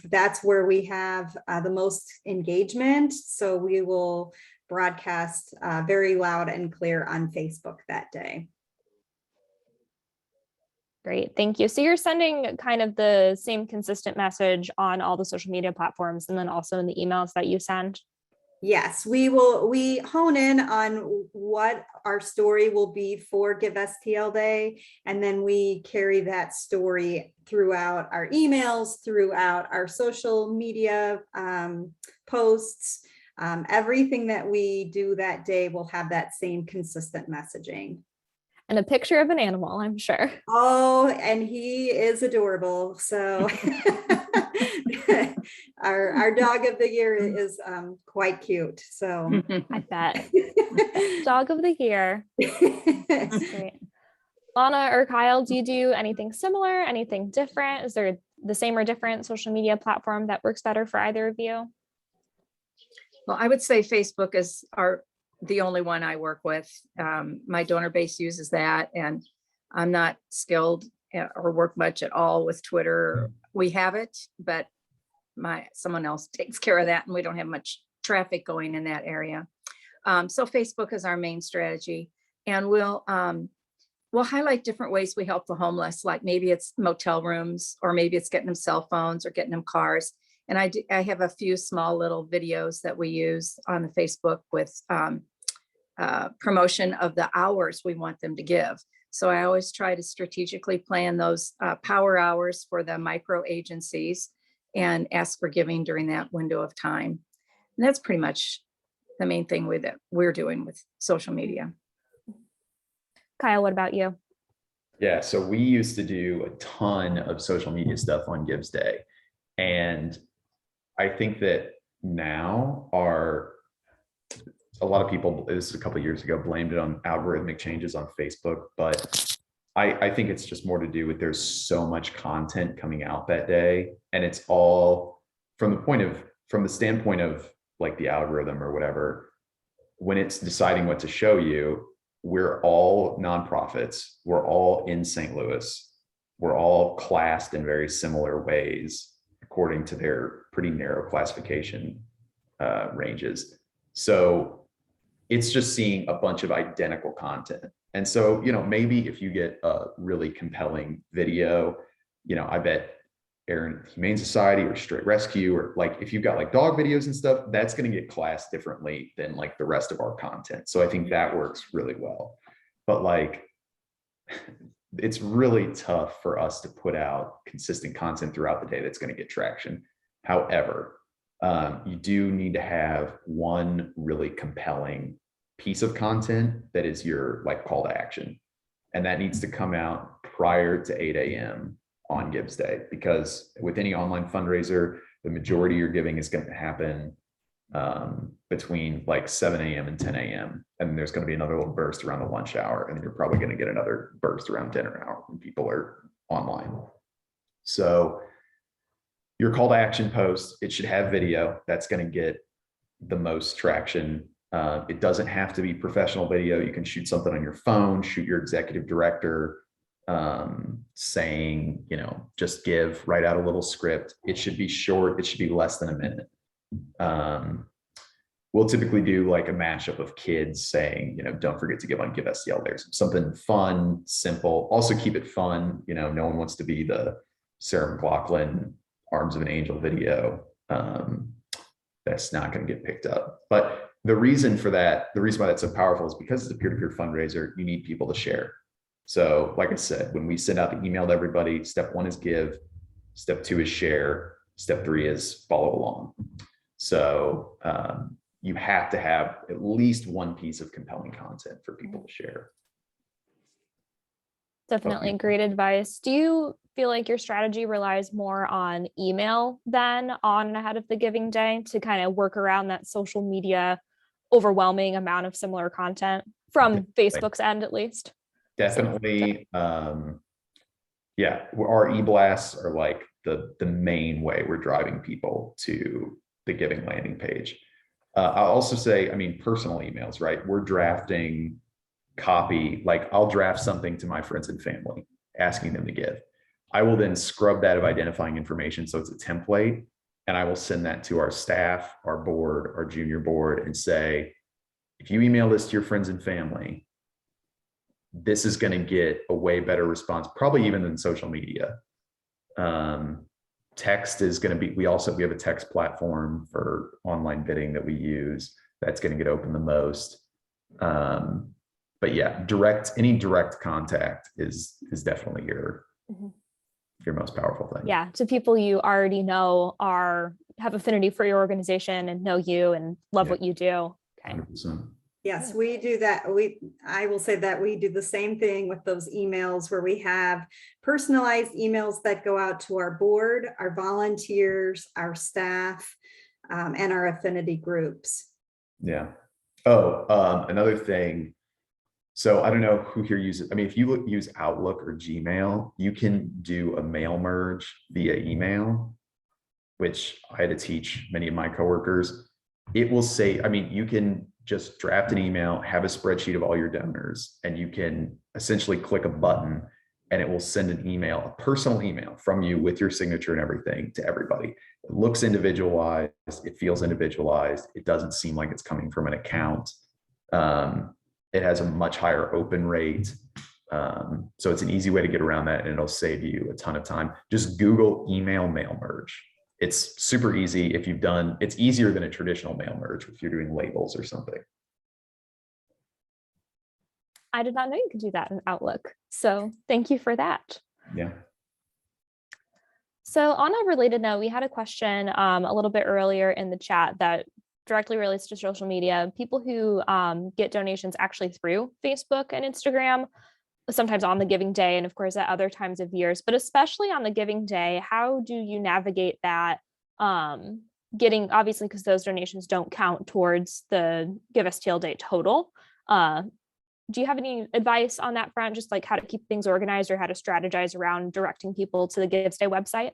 That's where we have the most engagement. So we will broadcast very loud and clear on Facebook that day. Great, thank you. So you're sending kind of the same consistent message on all the social media platforms and then also in the emails that you send? Yes, we hone in on what our story will be for Give STL Day, and then we carry that story throughout our emails, throughout our social media posts. Everything that we do that day will have that same consistent messaging. And a picture of an animal, I'm sure. Oh, and he is adorable. So our dog of the year is quite cute. So I bet. Dog of the year. That's great. Lana or Kyle, do you do anything similar, anything different? Is there the same or different social media platform that works better for either of you? Well, I would say Facebook is the only one I work with. My donor base uses that, and I'm not skilled or work much at all with Twitter. We have it, but someone else takes care of that, and we don't have much traffic going in that area. So Facebook is our main strategy, and we'll highlight different ways we help the homeless, like maybe it's motel rooms, or maybe it's getting them cell phones or getting them cars. And I have a few small little videos that we use on the Facebook with promotion of the hours we want them to give. So I always try to strategically plan those power hours for the micro agencies and ask for giving during that window of time. And that's pretty much the main thing we're doing with social media. Kyle, what about you? Yeah, so we used to do a ton of social media stuff on Gives Day. And I think that now a lot of people, this is a couple of years ago, blamed it on algorithmic changes on Facebook, but I think it's just more to do with there's so much content coming out that day, and it's all from the standpoint of like the algorithm or whatever. When it's deciding what to show you, we're all nonprofits, we're all in St. Louis, we're all classed in very similar ways according to their pretty narrow classification ranges. So it's just seeing a bunch of identical content. And so, maybe if you get a really compelling video, I bet Erin, Humane Society or Straight Rescue, or like if you've got like dog videos and stuff, that's going to get classed differently than like the rest of our content. So I think that works really well. But like, it's really tough for us to put out consistent content throughout the day that's going to get traction. However, you do need to have one really compelling piece of content that is your like call to action. And that needs to come out prior to 8 a.m. on Gives Day, because with any online fundraiser, the majority you're giving is going to happen between like 7 a.m. and 10 a.m. And there's going to be another little burst around the lunch hour. And then you're probably going to get another burst around dinner hour when people are online. So your call to action post, it should have video. That's going to get the most traction. It doesn't have to be professional video. You can shoot something on your phone, shoot your executive director, saying, you know, just give, write out a little script. It should be short. It should be less than a minute. We'll typically do like a mashup of kids saying, you know, don't forget to give on Give STL Day. Something fun, simple. Also keep it fun. You know, no one wants to be the Sarah McLachlan Arms of an Angel video. That's not going to get picked up. But the reason for that, the reason why that's so powerful is because it's a peer-to-peer fundraiser, you need people to share. So like I said, when we send out the email to everybody, step 1 is give, step 2 is share, step 3 is follow along. So you have to have at least one piece of compelling content for people to share. Definitely great advice. Do you feel like your strategy relies more on email than on ahead of the giving day to kind of work around that social media overwhelming amount of similar content from Facebook's end, at least? Definitely. Yeah, our e-blasts are like the main way we're driving people to the giving landing page. I'll also say, I mean, personal emails, right? We're drafting copy, like I'll draft something to my friends and family, asking them to give. I will then scrub that of identifying information. So it's a template, and I will send that to our staff, our board, our junior board, and say, if you email this to your friends and family, this is going to get a way better response, probably even than social media. Text is going to be, we have a text platform for online bidding that we use. That's going to get open the most. But yeah, any direct contact is definitely your most powerful thing. Yeah, to people you already know have affinity for your organization and know you and love what you do. Okay. 100%. Yes, we do that. I will say that we do the same thing with those emails where we have personalized emails that go out to our board, our volunteers, our staff, and our affinity groups. Yeah. Oh, another thing. So I don't know who here uses, I mean, if you use Outlook or Gmail, you can do a mail merge via email, which I had to teach many of my coworkers. It will say, I mean, you can just draft an email, have a spreadsheet of all your donors, and you can essentially click a button and it will send an email, a personal email from you with your signature and everything to everybody. It looks individualized, it feels individualized. It doesn't seem like it's coming from an account. It has a much higher open rate. So it's an easy way to get around that, and it'll save you a ton of time. Just Google email mail merge. It's super easy. It's easier than a traditional mail merge if you're doing labels or something. I did not know you could do that in Outlook. So thank you for that. Yeah. So on a related note, we had a question a little bit earlier in the chat that directly relates to social media. People who get donations actually through Facebook and Instagram, sometimes on the giving day, and of course at other times of years, but especially on the giving day, how do you navigate that? Getting, obviously, because those donations don't count towards the Give STL Day total. Do you have any advice on that front, just like how to keep things organized or how to strategize around directing people to the Give Day website?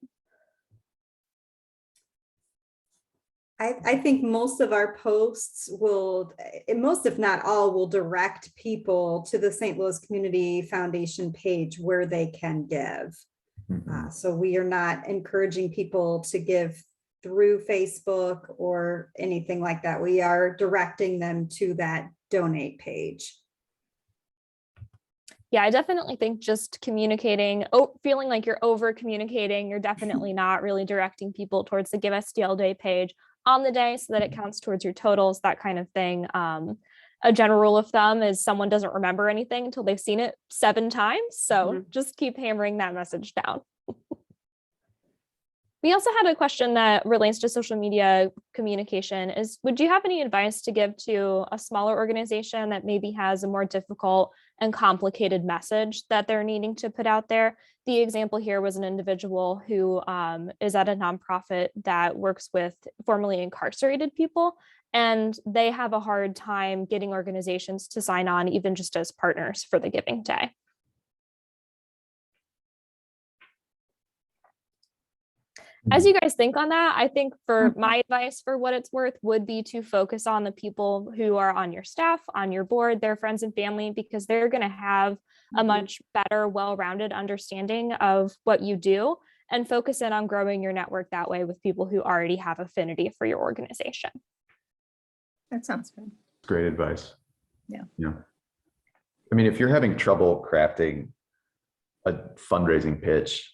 I think most of our posts will, most if not all, will direct people to the St. Louis Community Foundation page where they can give. So we are not encouraging people to give through Facebook or anything like that. We are directing them to that donate page. Yeah, I definitely think just communicating, feeling like you're over communicating, you're definitely not really directing people towards the Give STL Day page on the day so that it counts towards your totals, that kind of thing. A general rule of thumb is someone doesn't remember anything until they've seen it 7 times. So just keep hammering that message down. We also had a question that relates to social media communication is, would you have any advice to give to a smaller organization that maybe has a more difficult and complicated message that they're needing to put out there? The example here was an individual who is at a nonprofit that works with formerly incarcerated people, and they have a hard time getting organizations to sign on, even just as partners for the Giving Day. as you guys think on that, I think for my advice for what it's worth would be to focus on the people who are on your staff, on your board, their friends and family, because they're going to have a much better, well-rounded understanding of what you do, and focus in on growing your network that way with people who already have affinity for your organization. That sounds good. Great advice. Yeah. Yeah. I mean, if you're having trouble crafting a fundraising pitch,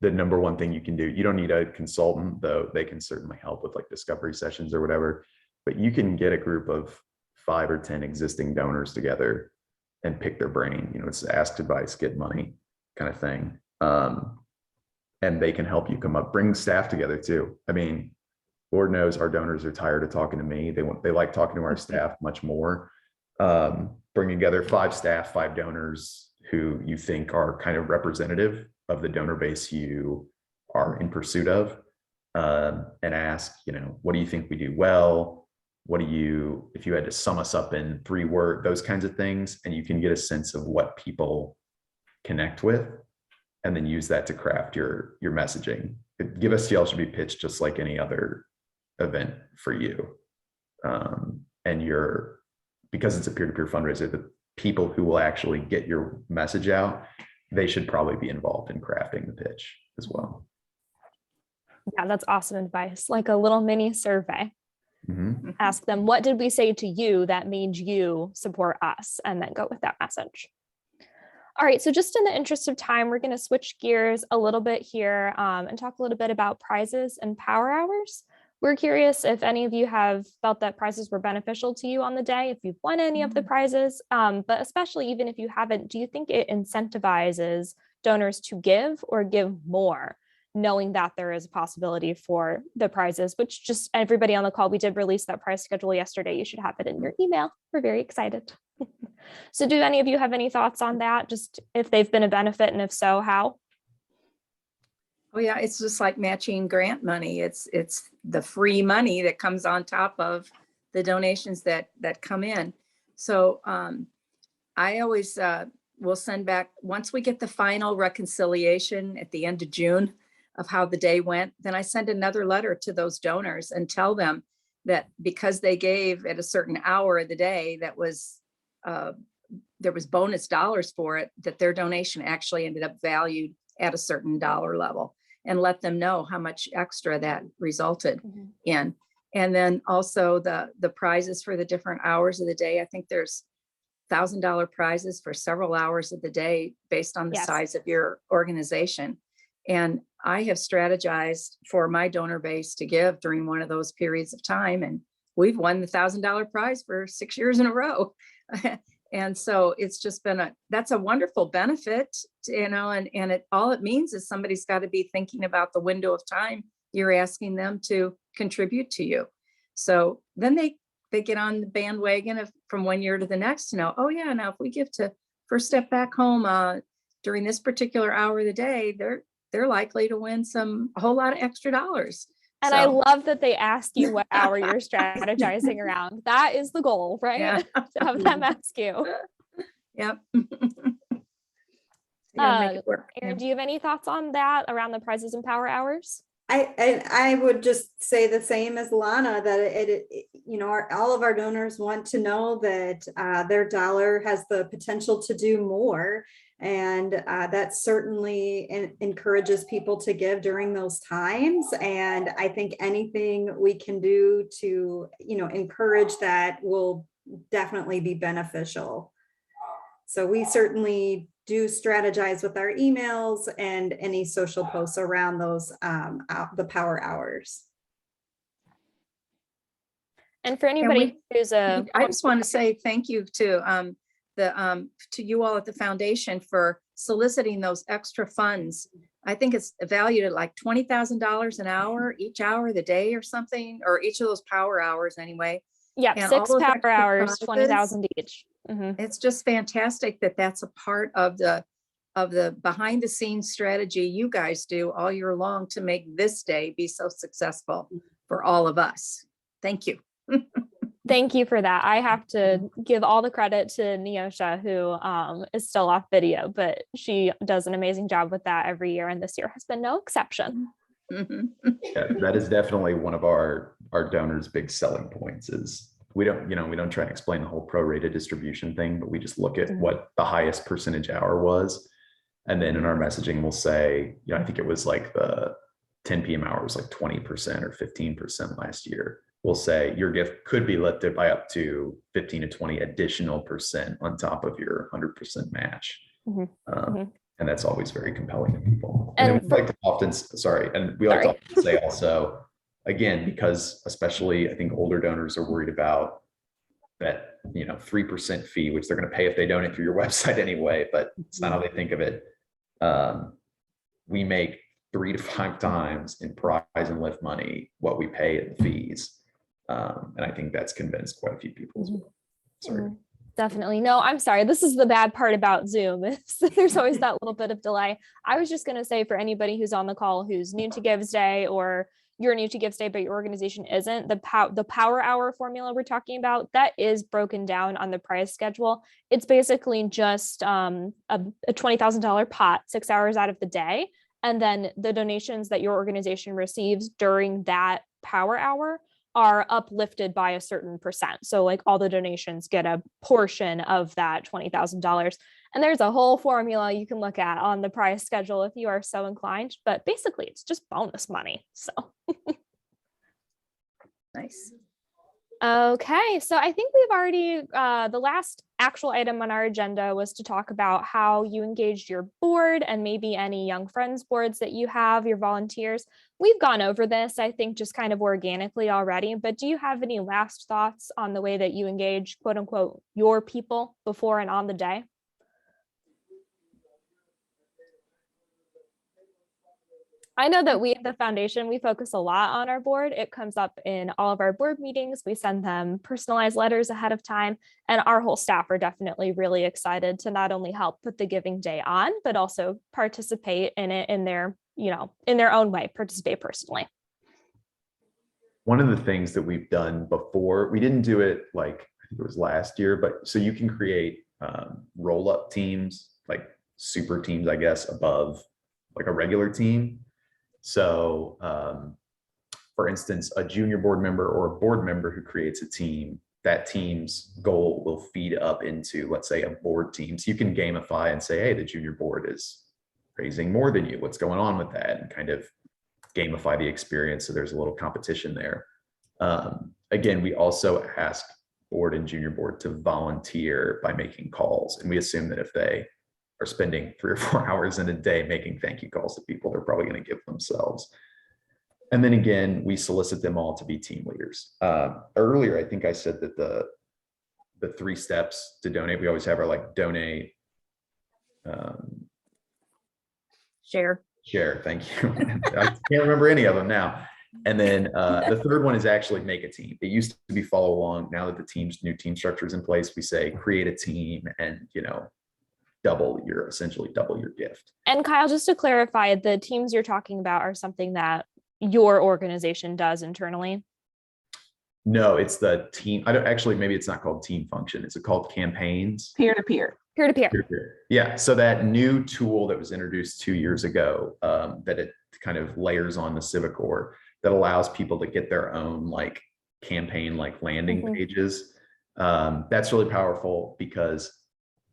the number one thing you can do, you don't need a consultant, though they can certainly help with like discovery sessions or whatever, but you can get a group of 5 or 10 existing donors together and pick their brain. You know, it's ask advice, get money kind of thing. And they can help you come up, bring staff together too. I mean, Lord knows our donors are tired of talking to me. They like talking to our staff much more. Bring together 5 staff, 5 donors who you think are kind of representative of the donor base you are in pursuit of, and ask, you know, what do you think we do well? What do you, if you had to sum us up in 3 words, those kinds of things, and you can get a sense of what people connect with, and then use that to craft your messaging. Give STL should be pitched just like any other event for you. And because it's a peer-to-peer fundraiser, the people who will actually get your message out, they should probably be involved in crafting the pitch as well. Yeah, that's awesome advice. Like a little mini survey. Mm-hmm. Ask them, what did we say to you that made you support us? And then go with that message. All right, so just in the interest of time, we're going to switch gears a little bit here and talk a little bit about prizes and power hours. We're curious if any of you have felt that prizes were beneficial to you on the day, if you've won any of the prizes, but especially even if you haven't, do you think it incentivizes donors to give or give more, knowing that there is a possibility for the prizes, which just everybody on the call, we did release that prize schedule yesterday. You should have it in your email. We're very excited. So do any of you have any thoughts on that? Just if they've been a benefit, and if so, how? Oh yeah, it's just like matching grant money. It's the free money that comes on top of the donations that come in. So I always will send back, once we get the final reconciliation at the end of June of how the day went, then I send another letter to those donors and tell them that because they gave at a certain hour of the day, that was there was bonus dollars for it, that their donation actually ended up valued at a certain dollar level, and let them know how much extra that resulted in. And then also the prizes for the different hours of the day. I think there's $1,000 prizes for several hours of the day based on the size of your organization. And I have strategized for my donor base to give during one of those periods of time. And we've won the $1,000 prize for 6 years in a row. And so it's just been that's a wonderful benefit, you know, and all it means is somebody's got to be thinking about the window of time you're asking them to contribute to you. So then they get on the bandwagon from one year to the next to know, oh yeah, now if we give to First Step Back Home during this particular hour of the day, they're likely to win a whole lot of extra dollars. And I love that they ask you what hour you're strategizing around. That is the goal, right? Yeah. To have them ask you. Yep. Make it work. Erin, do you have any thoughts on that around the prizes and power hours? I would just say the same as Lana, that it you know, all of our donors want to know that their dollar has the potential to do more. And that certainly encourages people to give during those times. And I think anything we can do to, you know, encourage that will definitely be beneficial. So we certainly do strategize with our emails and any social posts around those, the power hours. And for anybody who's I just want to say thank you to to you all at the foundation for soliciting those extra funds. I think it's valued at like $20,000 an hour, each hour of the day or something, or each of those power hours anyway. Yeah, and 6 power hours, 20,000 each. It's just fantastic that that's a part of the behind the scenes strategy you guys do all year long to make this day be so successful for all of us. Thank you. Thank you for that. I have to give all the credit to Neosha, who is still off video, but she does an amazing job with that every year, and this year has been no exception. Yeah, that is definitely one of our donors' big selling points is we don't try and explain the whole prorated distribution thing, but we just look at what the highest percentage hour was. And then in our messaging, we'll say, I think it was like the 10 p.m. hour was like 20% or 15% last year. We'll say your gift could be lifted by up to 15 to 20 additional percent on top of your 100% match. And that's always very compelling to people. And then we like to often say also, again, because especially I think older donors are worried about that, 3% fee, which they're going to pay if they donate through your website anyway, but it's not how they think of it. We make 3 to 5 times in prize and lift money what we pay in fees. And I think that's convinced quite a few people as well. Sorry. Definitely. No, I'm sorry. This is the bad part about Zoom. There's always that little bit of delay. I was just going to say for anybody who's on the call who's new to Gives Day, or you're new to Gives Day, but your organization isn't, the power hour formula we're talking about, that is broken down on the prize schedule. It's basically just a $20,000 pot, 6 hours out of the day. And then the donations that your organization receives during that power hour are uplifted by a certain percent. So like all the donations get a portion of that $20,000. And there's a whole formula you can look at on the prize schedule if you are so inclined, but basically it's just bonus money. So Nice. okay, so I think we've already, the last actual item on our agenda was to talk about how you engaged your board and maybe any Young Friends boards that you have, your volunteers. We've gone over this, I think, just kind of organically already, but do you have any last thoughts on the way that you engage, quote unquote, your people before and on the day? I know that we at the foundation, we focus a lot on our board. It comes up in all of our board meetings. We send them personalized letters ahead of time, and our whole staff are definitely really excited to not only help put the Giving Day on, but also participate in it in their, in their own way, participate personally. One of the things that we've done before, we didn't do it like, I think it was last year, but so you can create roll-up teams, like super teams, I guess, above like a regular team. So for instance, a junior board member or a board member who creates a team, that team's goal will feed up into, let's say, a board team. So you can gamify and say, hey, the junior board is raising more than you. What's going on with that? And kind of gamify the experience. So there's a little competition there. Again, we also ask board and junior board to volunteer by making calls. And we assume that if they are spending 3 or 4 hours in a day making thank you calls to people, they're probably going to give themselves. And then again, we solicit them all to be team leaders. Earlier, I think I said that the 3 steps to donate, we always have our like donate, Share. thank you. I can't remember any of them now. And then the third one is actually make a team. It used to be follow along. Now that the new team structure is in place, we say create a team and, essentially double your gift. And Kyle, just to clarify, the teams you're talking about are something that your organization does internally? No, it's the team. Maybe it's not called team function. It's called campaigns. Peer-to-peer. Peer-to-peer. Yeah. So that new tool that was introduced 2 years ago, that it kind of layers on the Civicor, that allows people to get their own like campaign, like landing pages. That's really powerful because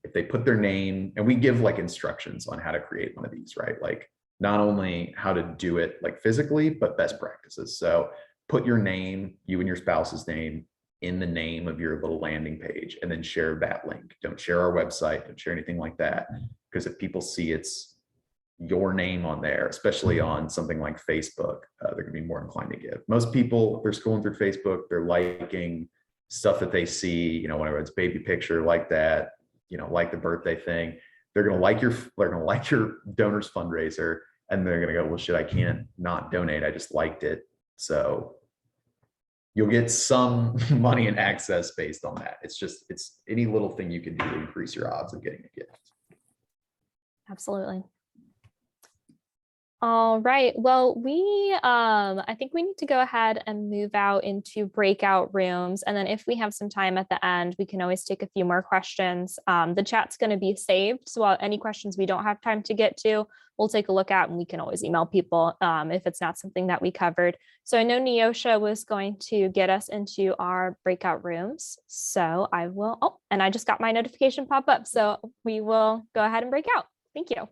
if they put their name, and we give like instructions on how to create one of these, right? Like not only how to do it like physically, but best practices. So put your name, you and your spouse's name, in the name of your little landing page, and then share that link. Don't share our website, don't share anything like that. Because if people see it's your name on there, especially on something like Facebook, they're gonna be more inclined to give. Most people, if they're scrolling through Facebook, they're liking stuff that they see, whether it's baby picture like that, like the birthday thing, they're going to like your donor's fundraiser, and they're going to go, well, shit, I can't not donate. I just liked it. So you'll get some money and access based on that. It's any little thing you can do to increase your odds of getting a gift. Absolutely. All right. Well, I think we need to go ahead and move out into breakout rooms. And then if we have some time at the end, we can always take a few more questions. The chat's going to be saved. So any questions we don't have time to get to, we'll take a look at, and we can always email people if it's not something that we covered. So I know Neosha was going to get us into our breakout rooms. So I will, oh, and I just got my notification pop up. So we will go ahead and break out. Thank you.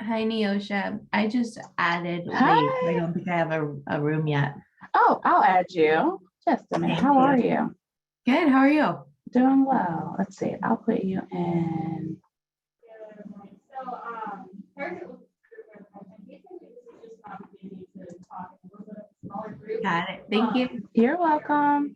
Hi, Neosha. I just added late. Hi. I don't think I have a room yet. Oh, I'll add you. Just a minute. Thank How you. are you? Good. How are you? Doing well. Let's see. I'll put you in. Got it. Thank you. You're welcome.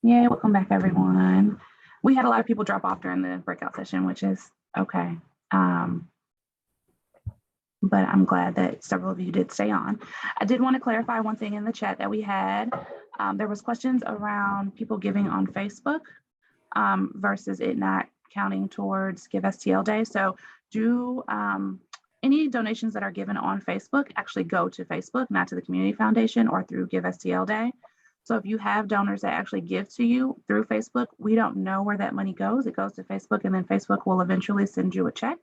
Yay, welcome back, everyone. We had a lot of people drop off during the breakout session, which is okay. But I'm glad that several of you did stay on. I did want to clarify one thing in the chat that we had. There was questions around people giving on Facebook versus it not counting towards Give STL Day. So do any donations that are given on Facebook actually go to Facebook, not to the Community Foundation or through Give STL Day. So if you have donors that actually give to you through Facebook, we don't know where that money goes. It goes to Facebook, and then Facebook will eventually send you a check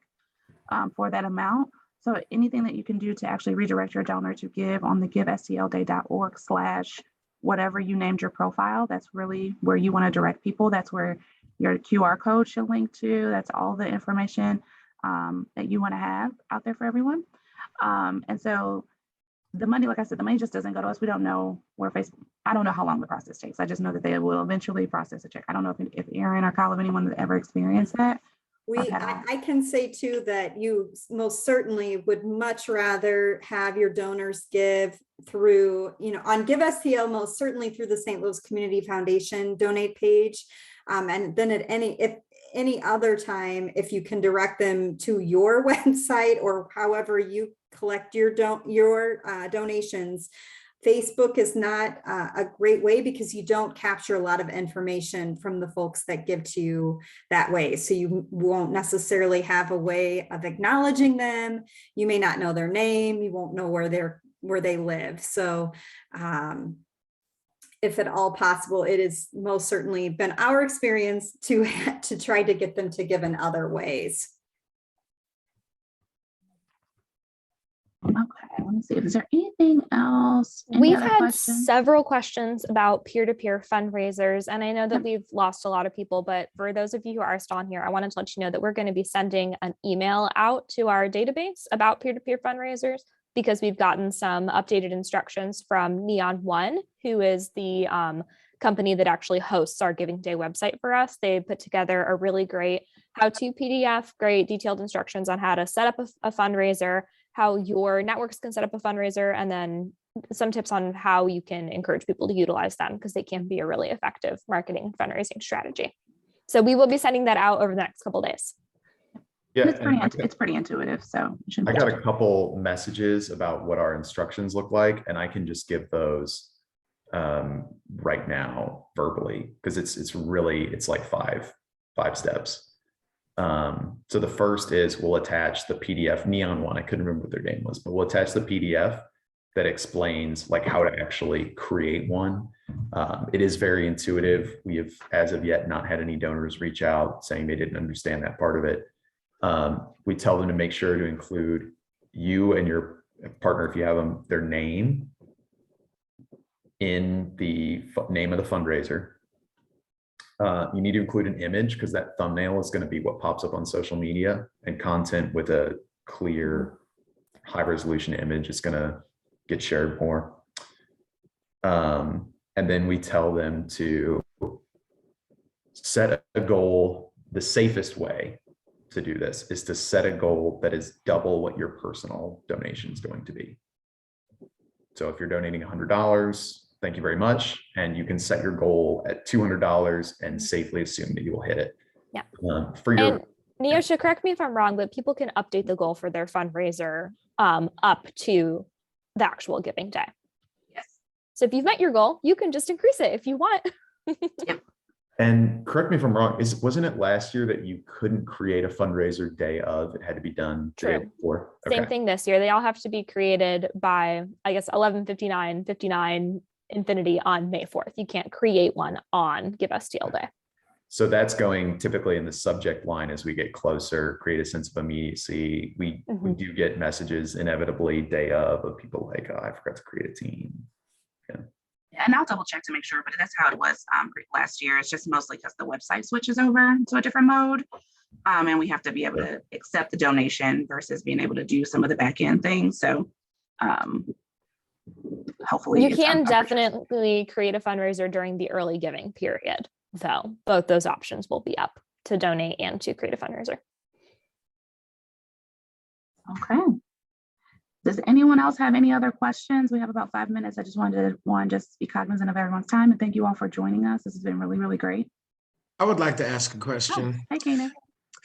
for that amount. So anything that you can do to actually redirect your donor to give on the givestlday.org/whatever you named your profile, that's really where you want to direct people. That's where your QR code should link to. That's all the information that you want to have out there for everyone. And so the money, like I said, the money just doesn't go to us. We don't know where Facebook, I don't know how long the process takes. I just know that they will eventually process a check. I don't know if Erin or Kyle, if anyone has ever experienced that. I can say too that you most certainly would much rather have your donors give through, on Give STL, most certainly through the St. Louis Community Foundation donate page. And then at any other time, if you can direct them to your website or however you collect your donations. Facebook is not a great way because you don't capture a lot of information from the folks that give to you that way. So you won't necessarily have a way of acknowledging them. You may not know their name. You won't know where they live. So if at all possible, it has most certainly been our experience to try to get them to give in other ways. Okay, let me see. Is there anything else? We've had several questions about peer-to-peer fundraisers, and I know that we've lost a lot of people, but for those of you who are still on here, I wanted to let you know that we're going to be sending an email out to our database about peer-to-peer fundraisers because we've gotten some updated instructions from Neon One, who is the company that actually hosts our Giving Day website for us. They put together a really great how-to PDF, great detailed instructions on how to set up a fundraiser, how your networks can set up a fundraiser, and then some tips on how you can encourage people to utilize them because they can be a really effective marketing fundraising strategy. So we will be sending that out over the next couple of days. Yeah, it's pretty intuitive. So I got a couple messages about what our instructions look like, and I can just give those right now verbally because it's like five steps. So the first is we'll attach the PDF. Neon One, I couldn't remember what their name was, but we'll attach the PDF that explains like how to actually create one. It is very intuitive. We have, as of yet, not had any donors reach out saying they didn't understand that part of it. We tell them to make sure to include you and your partner, if you have them, their name in the name of the fundraiser. You need to include an image because that thumbnail is going to be what pops up on social media, and content with a clear, high resolution image is going to get shared more. And then we tell them to set a goal. The safest way to do this is to set a goal that is double what your personal donation is going to be. So if you're donating $100, thank you very much. And you can set your goal at $200 and safely assume that you will hit it. Yeah. And Neosha, correct me if I'm wrong, but people can update the goal for their fundraiser up to the actual giving day. Yes. So if you've met your goal, you can just increase it if you want. Yep. And correct me if I'm wrong, wasn't it last year that you couldn't create a fundraiser day of? It had to be done the day before? Same thing this year. They all have to be created by, I guess, 11:59 Infinity on May 4th. You can't create one on Give STL Day. So that's going typically in the subject line as we get closer, create a sense of immediacy. We do get messages inevitably day of people like, oh, I forgot to create a team. Yeah. And I'll double check to make sure, but that's how it was last year. It's just mostly because the website switches over to a different mode. And we have to be able to accept the donation versus being able to do some of the back end things. So hopefully you can definitely create a fundraiser during the early giving period, though. Both those options will be up to donate and to create a fundraiser. Okay. Does anyone else have any other questions? We have about 5 minutes. I just wanted to, just be cognizant of everyone's time, and thank you all for joining us. This has been really, really great. I would like to ask a Oh, question. hey, Keenan.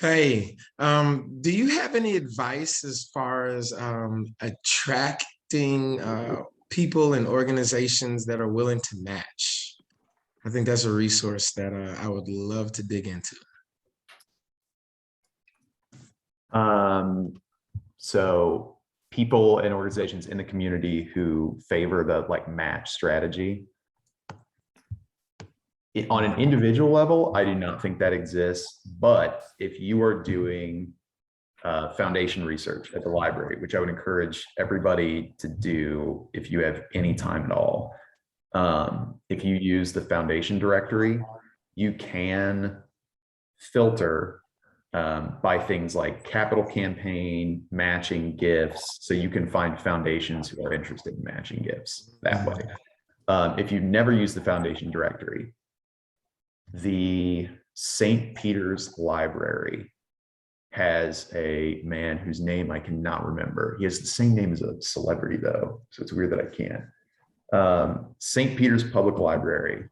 Hey, do you have any advice as far as attracting people and organizations that are willing to match? I think that's a resource that I would love to dig into. So people and organizations in the community who favor the like match strategy. On an individual level, I do not think that exists, but if you are doing foundation research at the library, which I would encourage everybody to do if you have any time at all, if you use the foundation directory, you can filter by things like capital campaign, matching gifts, so you can find foundations who are interested in matching gifts that way. If you've never used the foundation directory, the St. Peter's Library has a man whose name I cannot remember. He has the same name as a celebrity though, so it's weird that I can't. St. Peter's Public Library.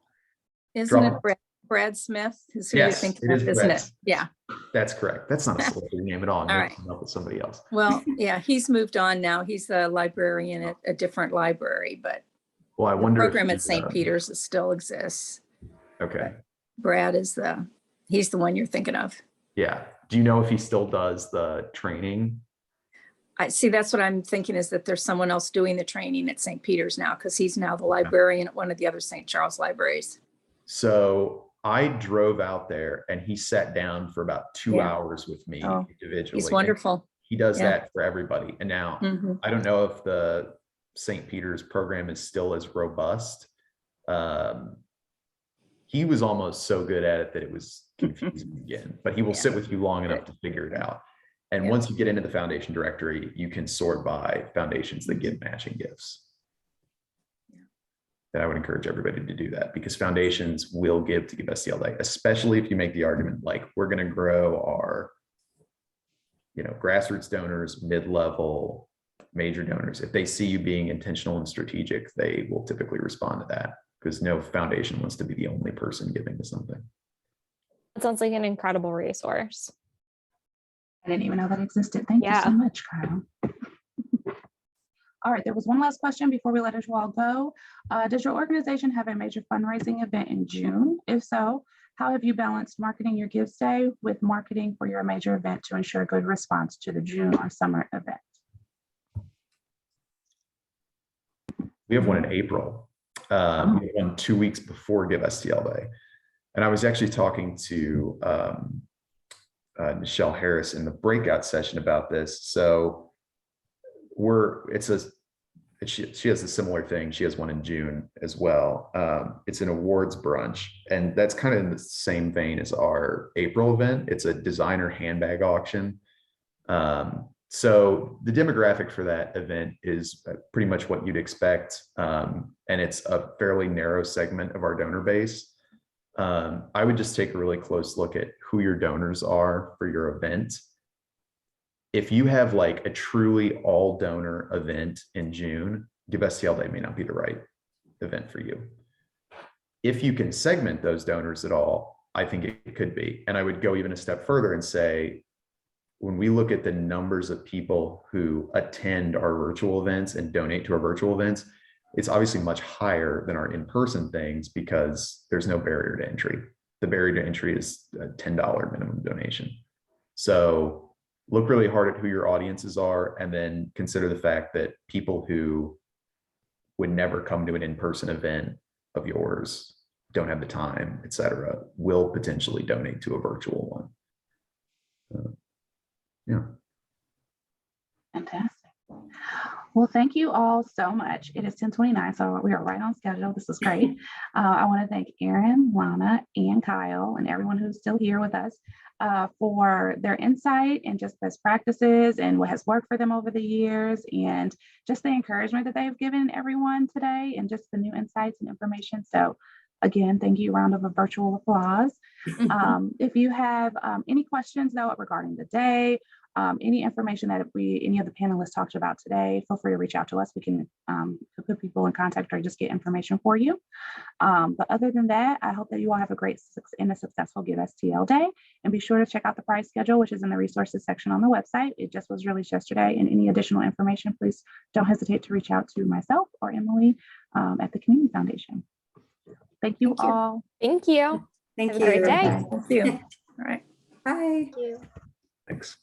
Isn't it Brad Smith? Is who you're Yes, thinking it of, is isn't Brad. it? Yeah. That's correct. That's not a celebrity name at all. All I'm right. mixing up with somebody else. Well, yeah, he's moved on now. He's a librarian at a different library, but Well, I the wonder program if at St. Peter's still exists. Okay. Brad is he's the one you're thinking of. Yeah. Do you know if he still does the training? I see. That's what I'm thinking, is that there's someone else doing the training at St. Peter's now, because he's now the librarian at one of the other St. Charles libraries. So I drove out there and he sat down for about 2 hours with me individually. He's wonderful. He does Yeah. that for everybody. And now Mhm. I don't know if the St. Peter's program is still as robust. He was almost so good at it that it was confusing again, but he will sit with you long enough to figure it out. And once you get into the foundation directory, you can sort by foundations that give matching gifts. And I would encourage everybody to do that, because foundations will give to Give STL Day, especially if you make the argument like we're going to grow our, grassroots donors, mid-level, major donors. If they see you being intentional and strategic, they will typically respond to that, because no foundation wants to be the only person giving to something. That sounds like an incredible resource. I didn't even know that existed. Thank you so much, Kyle. All right, there was one last question before we let you all go. Does your organization have a major fundraising event in June? If so, how have you balanced marketing your Gives Day with marketing for your major event to ensure good response to the June or summer event? We have one in April. We have one 2 weeks before Give STL Day. And I was actually talking to Michelle Harris in the breakout session about this. So she has a similar thing. She has one in June as well. It's an awards brunch, and that's kind of in the same vein as our April event. It's a designer handbag auction. So the demographic for that event is pretty much what you'd expect. And it's a fairly narrow segment of our donor base. I would just take a really close look at who your donors are for your event. If you have like a truly all donor event in June, Give STL Day may not be the right event for you. If you can segment those donors at all, I think it could be. And I would go even a step further and say, when we look at the numbers of people who attend our virtual events and donate to our virtual events, it's obviously much higher than our in-person things, because there's no barrier to entry. The barrier to entry is a $10 minimum donation. So look really hard at who your audiences are, and then consider the fact that people who would never come to an in-person event of yours, don't have the time, etc., will potentially donate to a virtual one. Yeah. Fantastic. Well, thank you all so much. It is 10:29, so we are right on schedule. This is great. I want to thank Erin, Lana, and Kyle, and everyone who's still here with us for their insight and just best practices and what has worked for them over the years, and just the encouragement that they've given everyone today, and just the new insights and information. So again, thank you. Round of a virtual applause. If you have any questions though regarding the day Any information that any of the panelists talked about today, feel free to reach out to us. We can put people in contact or just get information for you. But other than that, I hope that you all have a great and a successful Give STL Day. And be sure to check out the prize schedule, which is in the resources section on the website. It just was released yesterday. And any additional information, please don't hesitate to reach out to myself or Emily at the Community Foundation. Thank you all. Thank you. Thank Have you. a great day. Thank you. All right. Bye. Thank you. Thanks.